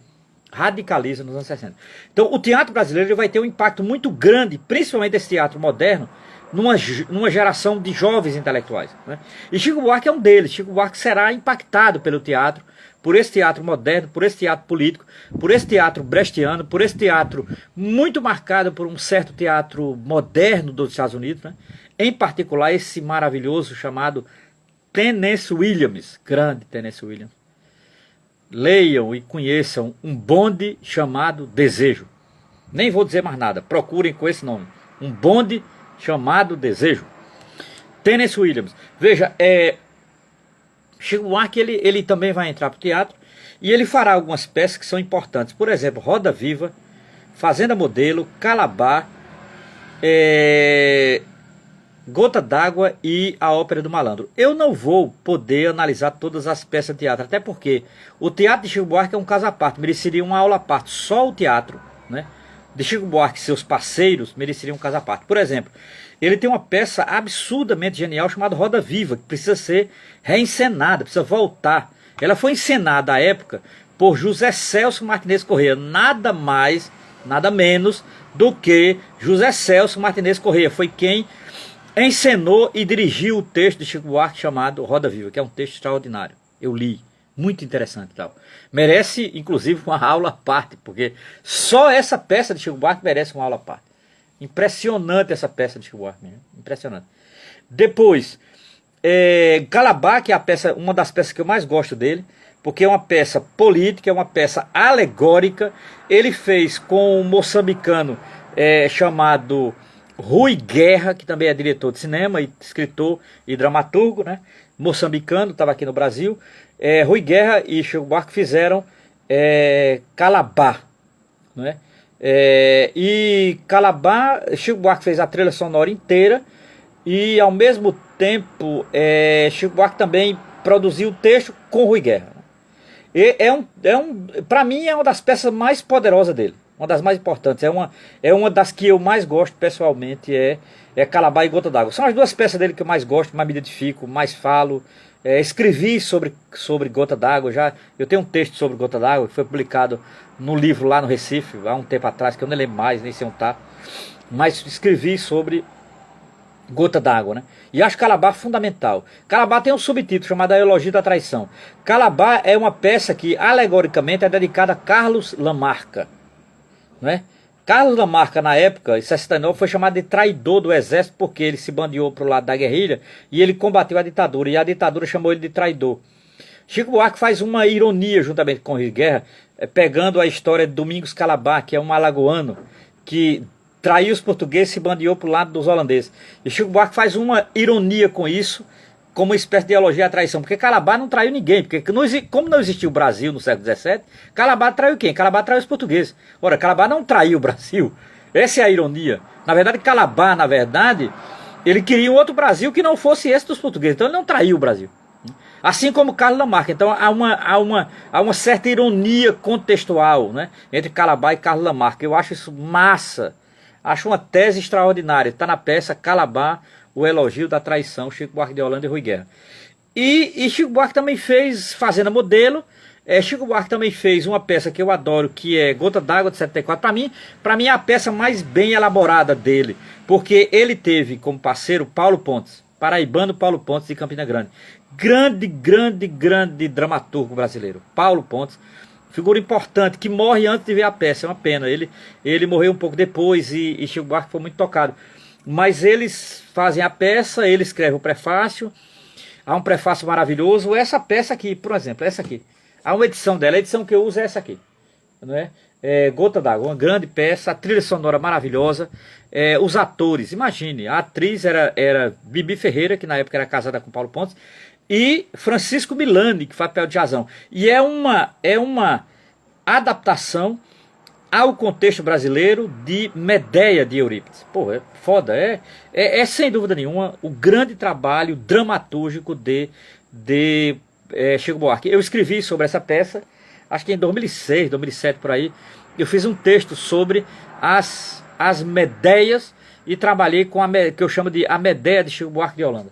Radicaliza nos anos 60. Então o teatro brasileiro ele vai ter um impacto muito grande, principalmente esse teatro moderno, numa geração de jovens intelectuais, né? E Chico Buarque é um deles. Chico Buarque será impactado pelo teatro, por esse teatro moderno, por esse teatro político, por esse teatro brechtiano, por esse teatro muito marcado por um certo teatro moderno dos Estados Unidos, né? Em particular esse maravilhoso chamado Tennessee Williams, grande Tennessee Williams. Leiam e conheçam um bonde chamado Desejo. Nem vou dizer mais nada, procurem com esse nome. Um bonde chamado Desejo. Tennessee Williams. Veja, Chico Buarque ele também vai entrar para o teatro e ele fará algumas peças que são importantes. Por exemplo, Roda Viva, Fazenda Modelo, Calabar, Gota d'Água e a Ópera do Malandro. Eu não vou poder analisar todas as peças de teatro, até porque o teatro de Chico Buarque é um caso à parte, mereceria uma aula à parte. Só o teatro, né, de Chico Buarque e seus parceiros mereceria um caso à parte. Por exemplo, ele tem uma peça absurdamente genial chamada Roda Viva, que precisa ser reencenada, precisa voltar. Ela foi encenada à época por José Celso Martinez Corrêa, nada mais, nada menos do que José Celso Martinez Corrêa. Foi quem encenou e dirigiu o texto de Chico Buarque chamado Roda Viva, que é um texto extraordinário. Eu li, muito interessante e tal. Merece, inclusive, uma aula à parte, porque só essa peça de Chico Buarque merece uma aula à parte. Impressionante essa peça de Chico Buarque, impressionante. Depois, Calabar, que é uma das peças que eu mais gosto dele, porque é uma peça política, é uma peça alegórica. Ele fez com um moçambicano chamado Rui Guerra, que também é diretor de cinema, e escritor e dramaturgo, né? Moçambicano, estava aqui no Brasil. Rui Guerra e Chico Buarque fizeram Calabar, né? E Calabar, Chico Buarque fez a trilha sonora inteira e ao mesmo tempo Chico Buarque também produziu o texto com Rui Guerra. E para mim é uma das peças mais poderosas dele. Uma das mais importantes, é uma das que eu mais gosto pessoalmente, é Calabar e Gota d'Água. São as duas peças dele que eu mais gosto, mais me identifico, mais falo. Escrevi sobre Gota d'Água, eu tenho um texto sobre Gota d'Água que foi publicado no livro lá no Recife, há um tempo atrás, que eu nem lembro mais, nem sei onde tá, mas escrevi sobre Gota d'Água, né? E acho Calabar fundamental. Calabar tem um subtítulo chamado A Elogio da Traição. Calabar é uma peça que alegoricamente é dedicada a Carlos Lamarca, né? Carlos Lamarca, na época, em 69, foi chamado de traidor do exército porque ele se bandeou para o lado da guerrilha e ele combateu a ditadura, e a ditadura chamou ele de traidor. Chico Buarque faz uma ironia juntamente com Rui Guerra, pegando a história de Domingos Calabar, que é um alagoano que traiu os portugueses e se bandeou para o lado dos holandeses. E Chico Buarque faz uma ironia com isso, como uma espécie de elogio à traição, porque Calabar não traiu ninguém, porque como não existiu o Brasil no século XVII, Calabar traiu quem? Calabar traiu os portugueses. Ora, Calabar não traiu o Brasil, essa é a ironia. Na verdade, Calabar, ele queria um outro Brasil que não fosse esse dos portugueses, então ele não traiu o Brasil. Assim como Carlos Lamarca, então há uma certa ironia contextual, né, entre Calabar e Carlos Lamarca. Eu acho isso massa, acho uma tese extraordinária, está na peça Calabar, o Elogio da Traição, Chico Buarque de Holanda e Rui Guerra. E Chico Buarque também fez Fazenda Modelo, Chico Buarque também fez uma peça que eu adoro, que é Gota d'Água, de 74. Para mim é a peça mais bem elaborada dele, porque ele teve como parceiro Paulo Pontes, paraibano Paulo Pontes de Campina Grande. Grande dramaturgo brasileiro. Paulo Pontes, figura importante, que morre antes de ver a peça, é uma pena. Ele morreu um pouco depois e Chico Buarque foi muito tocado. Mas eles fazem a peça, ele escreve o prefácio, há um prefácio maravilhoso. Essa peça aqui, por exemplo, essa aqui. Há uma edição dela, a edição que eu uso é essa aqui, não é? Gota d'Água, uma grande peça, a trilha sonora maravilhosa, os atores, imagine, a atriz era Bibi Ferreira, que na época era casada com Paulo Pontes, e Francisco Milani, que faz papel de Jazão. E é uma adaptação ao contexto brasileiro de Medéia de Eurípides. Pô, é foda, é sem dúvida nenhuma o grande trabalho dramatúrgico de Chico Buarque. Eu escrevi sobre essa peça, acho que em 2006, 2007 por aí. Eu fiz um texto sobre as Medéias e trabalhei com que eu chamo de a Medéia de Chico Buarque de Holanda.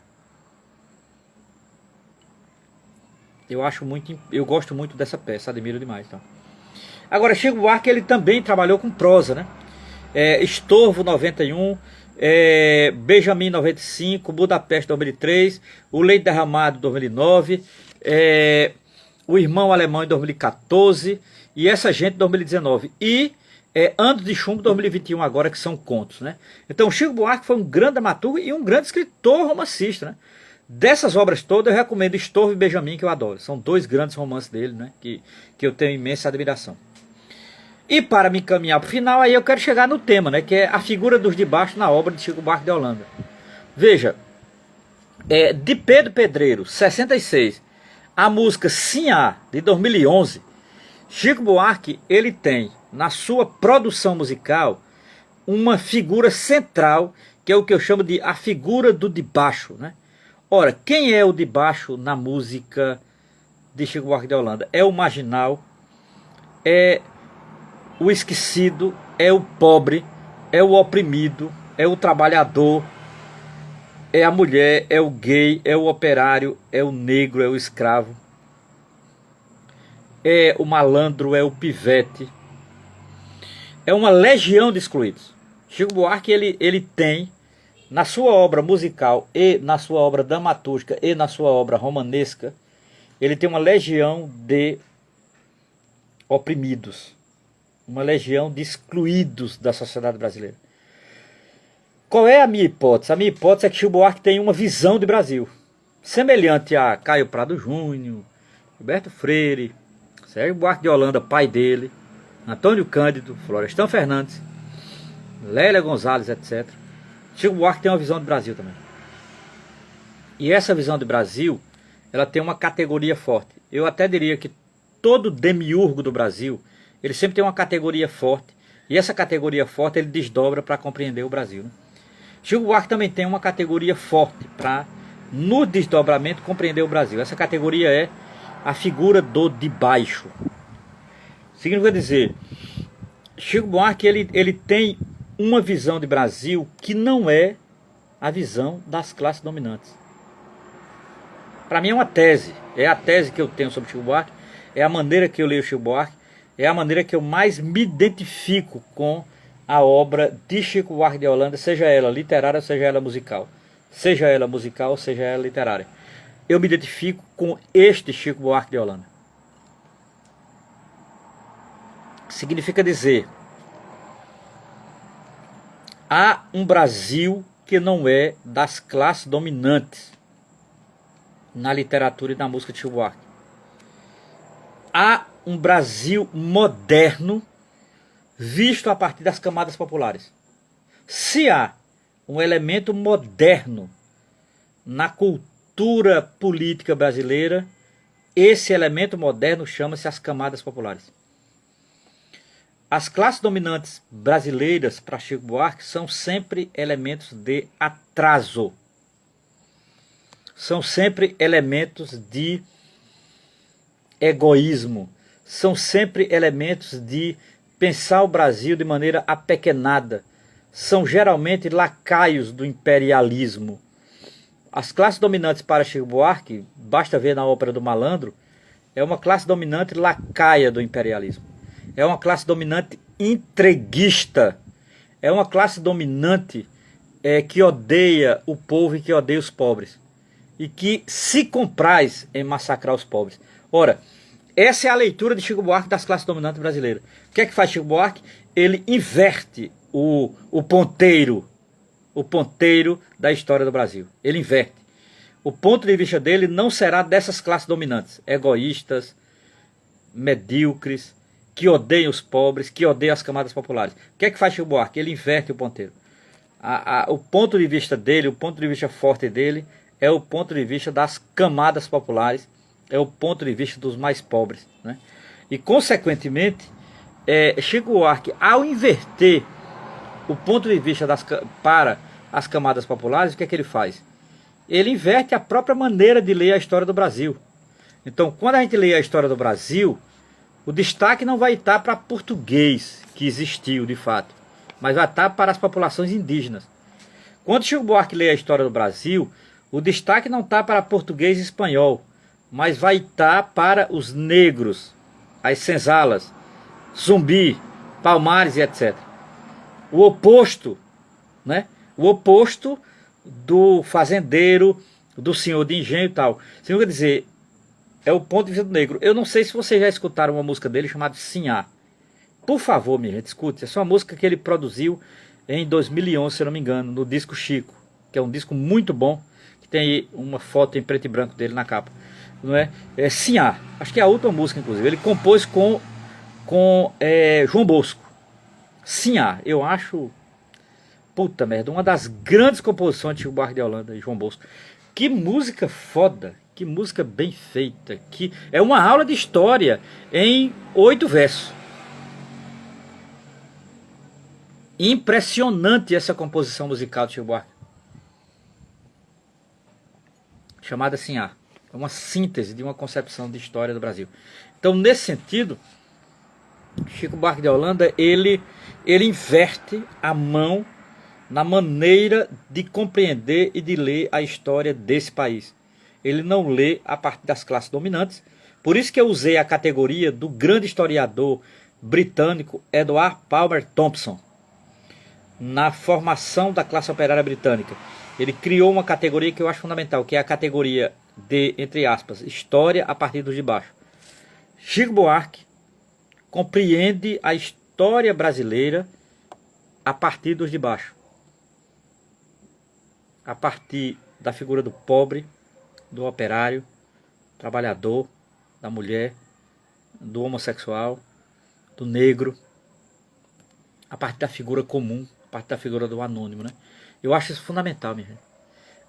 Eu gosto muito dessa peça, admiro demais. Então. Agora, Chico Buarque ele também trabalhou com prosa, né? Estorvo 91, Benjamin 95, Budapeste 2003, O Leite Derramado 2009, O Irmão Alemão em 2014 e Essa Gente 2019 e Anos de Chumbo 2021 agora, que são contos, né? Então Chico Buarque foi um grande dramaturgo e um grande escritor romancista, né? Dessas obras todas eu recomendo Estorvo e Benjamin, que eu adoro. São dois grandes romances dele, né? Que eu tenho imensa admiração. E para me encaminhar para o final, aí eu quero chegar no tema, né? Que é a figura dos de baixo na obra de Chico Buarque de Holanda. Veja, de Pedro Pedreiro, 66, a música Sim Há, de 2011, Chico Buarque, ele tem na sua produção musical uma figura central, que é o que eu chamo de a figura do de baixo, né? Ora, quem é o de baixo na música de Chico Buarque de Holanda? É o marginal, é o esquecido, é o pobre, é o oprimido, é o trabalhador, é a mulher, é o gay, é o operário, é o negro, é o escravo, é o malandro, é o pivete. É uma legião de excluídos. Chico Buarque ele tem na sua obra musical e na sua obra dramatúrgica e na sua obra romanesca, ele tem uma legião de oprimidos, uma legião de excluídos da sociedade brasileira. Qual é a minha hipótese? A minha hipótese é que Chico Buarque tem uma visão de Brasil, semelhante a Caio Prado Júnior, Gilberto Freire, Sérgio Buarque de Holanda, pai dele, Antônio Cândido, Florestan Fernandes, Lélia Gonzalez, etc. Chico Buarque tem uma visão de Brasil também. E essa visão de Brasil, ela tem uma categoria forte. Eu até diria que todo demiurgo do Brasil, ele sempre tem uma categoria forte. E essa categoria forte ele desdobra para compreender o Brasil, né? Chico Buarque também tem uma categoria forte para, no desdobramento, compreender o Brasil. Essa categoria é a figura do de baixo. Significa dizer, Chico Buarque ele tem uma visão de Brasil que não é a visão das classes dominantes. Para mim é uma tese, é a tese que eu tenho sobre Chico Buarque, é a maneira que eu leio Chico Buarque, é a maneira que eu mais me identifico com a obra de Chico Buarque de Holanda, seja ela literária, seja ela musical. Seja ela musical, seja ela literária. Eu me identifico com este Chico Buarque de Holanda. Significa dizer, há um Brasil que não é das classes dominantes na literatura e na música de Chico Buarque. Há um Brasil moderno visto a partir das camadas populares. Se há um elemento moderno na cultura política brasileira, esse elemento moderno chama-se as camadas populares. As classes dominantes brasileiras para Chico Buarque são sempre elementos de atraso. São sempre elementos de egoísmo. São sempre elementos de pensar o Brasil de maneira apequenada. São geralmente lacaios do imperialismo. As classes dominantes para Chico Buarque, basta ver na Ópera do Malandro, é uma classe dominante lacaia do imperialismo. É uma classe dominante entreguista. É uma classe dominante que odeia o povo e que odeia os pobres. E que se compraz em massacrar os pobres. Ora, essa é a leitura de Chico Buarque das classes dominantes brasileiras. O que é que faz Chico Buarque? Ele inverte o ponteiro da história do Brasil. Ele inverte. O ponto de vista dele não será dessas classes dominantes, egoístas, medíocres, que odeiam os pobres, que odeiam as camadas populares. O que é que faz Chico Buarque? Ele inverte o ponteiro. O ponto de vista dele, o ponto de vista forte dele, é o ponto de vista das camadas populares, é o ponto de vista dos mais pobres, né? E, consequentemente, Chico Buarque, ao inverter o ponto de vista para as camadas populares, o que é que ele faz? Ele inverte a própria maneira de ler a história do Brasil. Então, quando a gente lê a história do Brasil, o destaque não vai estar para português, que existiu de fato, mas vai estar para as populações indígenas. Quando Chico Buarque lê a história do Brasil, o destaque não está para português e espanhol, mas vai estar para os negros, as senzalas, Zumbi, Palmares e etc. O oposto, né? O oposto do fazendeiro, do senhor de engenho e tal. Senhor, quer dizer, é o ponto de vista do negro. Eu não sei se vocês já escutaram uma música dele chamada Sinhá. Por favor, minha gente, escute. Essa é uma música que ele produziu em 2011, se eu não me engano, no disco Chico, que é um disco muito bom, que tem aí uma foto em preto e branco dele na capa. Não é? Sinhá, acho que é a última música, inclusive. Ele compôs com João Bosco. Sinhá, eu acho, puta merda, uma das grandes composições de Chico Buarque de Holanda e João Bosco. Que música foda, que música bem feita, que é uma aula de história em 8 versos. Impressionante essa composição musical de Chico Buarque, chamada Sinhá. É uma síntese de uma concepção de história do Brasil. Então, nesse sentido, Chico Buarque de Holanda, ele inverte a mão na maneira de compreender e de ler a história desse país. Ele não lê a partir das classes dominantes. Por isso que eu usei a categoria do grande historiador britânico Edward Palmer Thompson na formação da classe operária britânica. Ele criou uma categoria que eu acho fundamental, que é a categoria de, entre aspas, história a partir dos de baixo. Chico Buarque compreende a história brasileira a partir dos de baixo. A partir da figura do pobre, do operário, trabalhador, da mulher, do homossexual, do negro, a partir da figura comum, a partir da figura do anônimo, né? Eu acho isso fundamental, minha gente.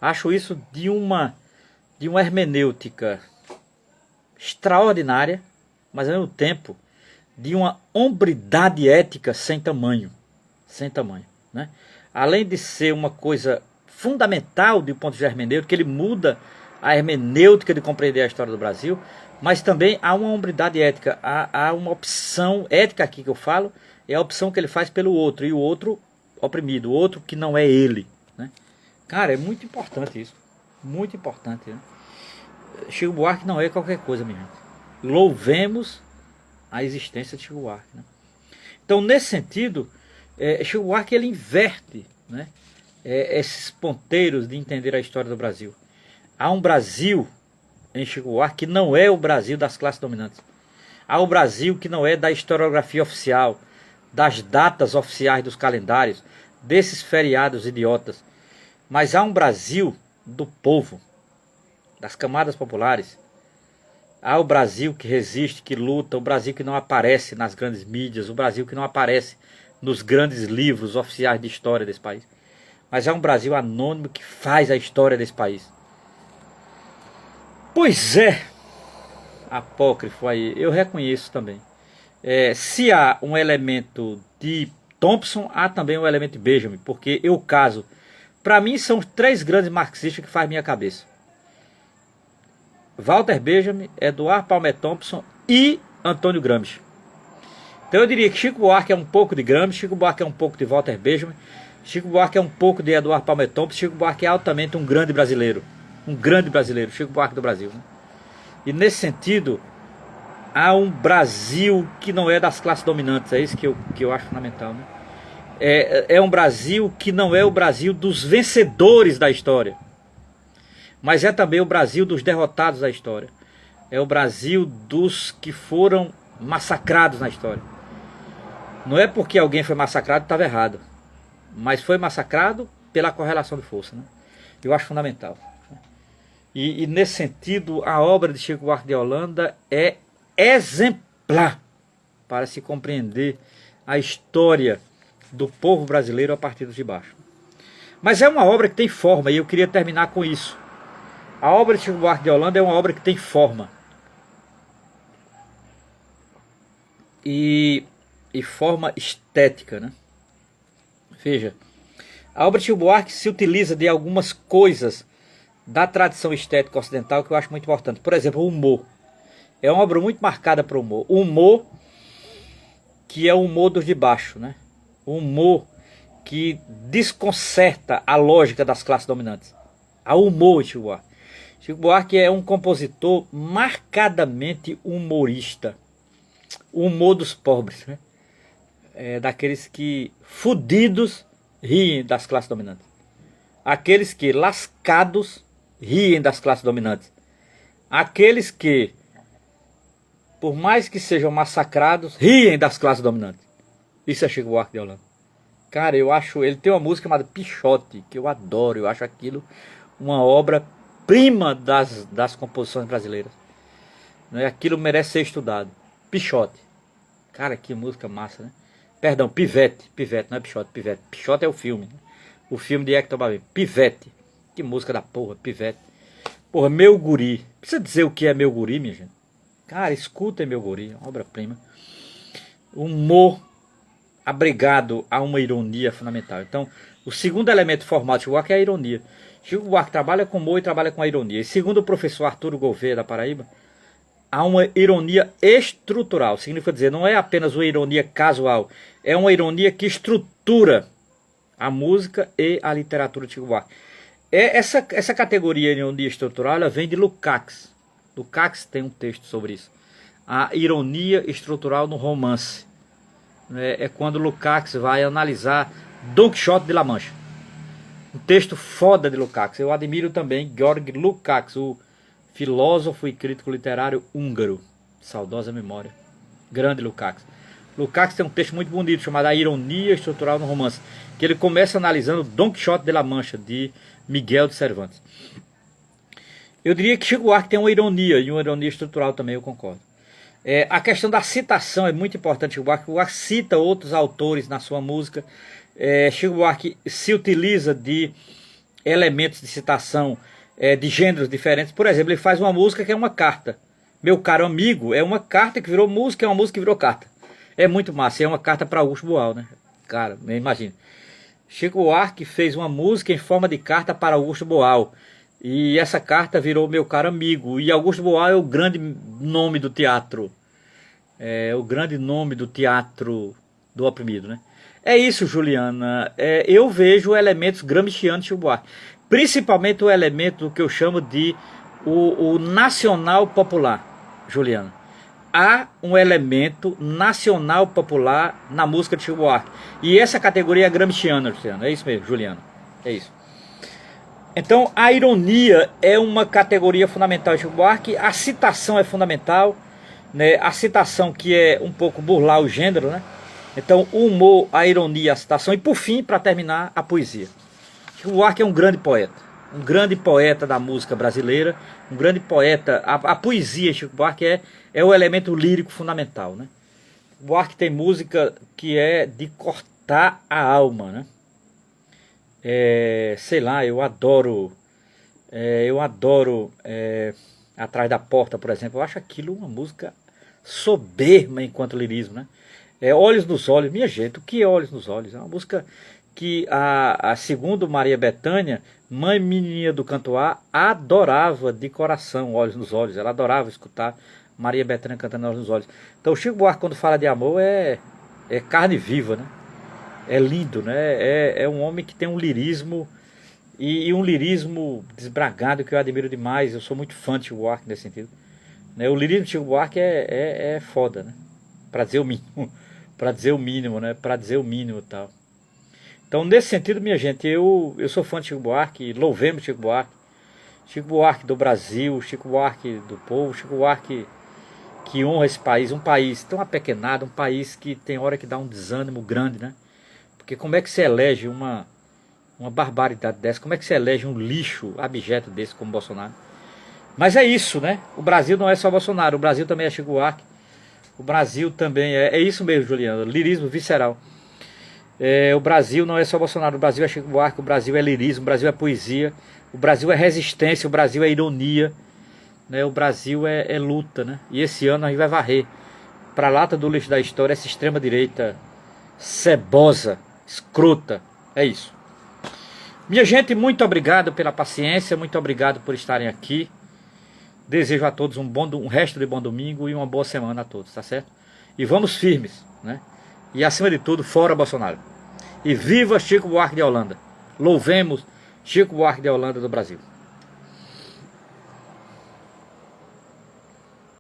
Acho isso de uma hermenêutica extraordinária, mas ao mesmo tempo de uma hombridade ética sem tamanho, né? Além de ser uma coisa fundamental do ponto de vista hermenêutico, ele muda a hermenêutica de compreender a história do Brasil, mas também há uma hombridade ética, há uma opção ética aqui que eu falo, é a opção que ele faz pelo outro, e o outro oprimido, o outro que não é ele, né? Cara, é muito importante isso, muito importante, né? Chico Buarque não é qualquer coisa, minha gente. Louvemos a existência de Chico Buarque, né? Então, nesse sentido, Chico Buarque ele inverte, né, esses ponteiros de entender a história do Brasil. Há um Brasil em Chico Buarque que não é o Brasil das classes dominantes. Há um Brasil que não é da historiografia oficial, das datas oficiais dos calendários, desses feriados idiotas. Mas há um Brasil do povo, das camadas populares. Há o Brasil que resiste, que luta, o Brasil que não aparece nas grandes mídias, o Brasil que não aparece nos grandes livros oficiais de história desse país. Mas é um Brasil anônimo que faz a história desse país. Pois é, apócrifo aí, eu reconheço também. Se há um elemento de Thompson, há também um elemento de Benjamin, porque eu caso. Para mim são os 3 grandes marxistas que fazem minha cabeça: Walter Benjamin, Edward Palmer Thompson e Antônio Gramsci. Então eu diria que Chico Buarque é um pouco de Gramsci, Chico Buarque é um pouco de Walter Benjamin, Chico Buarque é um pouco de Edward Palmer Thompson, Chico Buarque é altamente um grande brasileiro, Chico Buarque do Brasil, né? E nesse sentido, há um Brasil que não é das classes dominantes, é isso que eu acho fundamental, né? É um Brasil que não é o Brasil dos vencedores da história, mas é também o Brasil dos derrotados da história. É o Brasil dos que foram massacrados na história. Não é porque alguém foi massacrado que estava errado, mas foi massacrado pela correlação de força, né? Eu acho fundamental. E nesse sentido, a obra de Chico Buarque de Holanda é exemplar para se compreender a história do povo brasileiro a partir de baixo. Mas é uma obra que tem forma, e eu queria terminar com isso. A obra de Chico Buarque de Holanda é uma obra que tem forma. E forma estética, né? Veja, a obra de Chico Buarque se utiliza de algumas coisas da tradição estética ocidental que eu acho muito importante. Por exemplo, o humor. É uma obra muito marcada para o humor. O humor que é o humor dos de baixo, né? O humor que desconcerta a lógica das classes dominantes. Há humor de Chico Buarque. Chico Buarque é um compositor marcadamente humorista. O humor dos pobres, né? Daqueles que, fudidos, riem das classes dominantes. Aqueles que, lascados, riem das classes dominantes. Aqueles que, por mais que sejam massacrados, riem das classes dominantes. Isso é Chico Buarque de Holanda. Cara, eu acho... Ele tem uma música chamada Pichote, que eu adoro. Eu acho aquilo uma obra-prima das composições brasileiras. Aquilo merece ser estudado. Pichote. Cara, que música massa, né? Perdão, Pivete. Pivete, não é Pichote, Pivete. Pichote é o filme, né? O filme de Hector Babenco. Pivete. Que música da porra, Pivete. Porra, Meu Guri. Precisa dizer o que é Meu Guri, minha gente? Cara, escutem Meu Guri, obra-prima. Humor abrigado a uma ironia fundamental. Então, o segundo elemento formal de Chico Buarque é a ironia. Chico Buarque trabalha com humor e trabalha com a ironia. E segundo o professor Arturo Gouveia, da Paraíba, há uma ironia estrutural. Significa dizer, não é apenas uma ironia casual, é uma ironia que estrutura a música e a literatura de Chico Buarque. Essa categoria de ironia estrutural, ela vem de Lukács. Lukács tem um texto sobre isso. A ironia estrutural no romance. É quando Lukács vai analisar Don Quixote de La Mancha. Um texto foda de Lukács. Eu admiro também Georg Lukács, o filósofo e crítico literário húngaro. Saudosa memória. Grande Lukács. Lukács tem um texto muito bonito chamado A Ironia Estrutural no Romance, que ele começa analisando Don Quixote de La Mancha, de Miguel de Cervantes. Eu diria que Chico Buarque tem uma ironia, e uma ironia estrutural também, eu concordo. A questão da citação é muito importante. Chico Buarque cita outros autores na sua música. Chico Buarque se utiliza de elementos de citação de gêneros diferentes. Por exemplo, ele faz uma música que é uma carta. Meu caro amigo, é uma carta que virou música, é uma música que virou carta. É muito massa, é uma carta para Augusto Boal, né? Cara, imagina. Chico Buarque fez uma música em forma de carta para Augusto Boal. E essa carta virou Meu Caro Amigo. E Augusto Boal é o grande nome do teatro. É o grande nome do teatro do oprimido, né? É isso, Juliana. Eu vejo elementos gramscianos de Chico Buarque. Principalmente o elemento que eu chamo de o nacional popular, Juliana. Há um elemento nacional popular na música de Chico Buarque. E essa categoria é gramsciana, Juliana. É isso mesmo, Juliana. É isso. Então, a ironia é uma categoria fundamental de Chico Buarque. A citação é fundamental, né? A citação que é um pouco burlar o gênero, né? Então, o humor, a ironia, a citação. E por fim, para terminar, a poesia. Chico Buarque é um grande poeta da música brasileira, um grande poeta. A poesia de Chico Buarque é o elemento lírico fundamental, né? Buarque tem música que é de cortar a alma, né? Sei lá, eu adoro Atrás da Porta, por exemplo. Eu acho aquilo uma música soberba enquanto lirismo, né? Olhos nos Olhos, minha gente, o que é Olhos nos Olhos? É uma música que segundo Maria Bethânia, mãe menininha do Cantoá, adorava de coração Olhos nos Olhos. Ela adorava escutar Maria Bethânia cantando Olhos nos Olhos. Então o Chico Buarque, quando fala de amor, é carne viva, né? É lindo, né? É um homem que tem um lirismo e um lirismo desbragado que eu admiro demais. Eu sou muito fã de Chico Buarque nesse sentido. Né? O lirismo de Chico Buarque é foda, né? Pra dizer o mínimo. Pra dizer o mínimo, né? Pra dizer o mínimo e tal. Então, nesse sentido, minha gente, eu sou fã de Chico Buarque, louvemos Chico Buarque. Chico Buarque do Brasil, Chico Buarque do povo, Chico Buarque que honra esse país, um país tão apequenado, um país que tem hora que dá um desânimo grande, né? Porque como é que se elege uma barbaridade dessa? Como é que se elege um lixo abjeto desse como Bolsonaro? Mas é isso, né? O Brasil não é só Bolsonaro, o Brasil também é Chico Buarque. O Brasil também é isso mesmo, Juliano, lirismo visceral. O Brasil não é só Bolsonaro, o Brasil é Chico Buarque, o Brasil é lirismo, o Brasil é poesia, o Brasil é resistência, o Brasil é ironia, né? O Brasil é luta, né? E esse ano a gente vai varrer para a lata do lixo da história essa extrema direita cebosa, escrota. É isso. Minha gente, muito obrigado pela paciência, muito obrigado por estarem aqui. Desejo a todos um resto de bom domingo e uma boa semana a todos, tá certo? E vamos firmes, né? E acima de tudo, fora Bolsonaro. E viva Chico Buarque de Holanda. Louvemos Chico Buarque de Holanda do Brasil.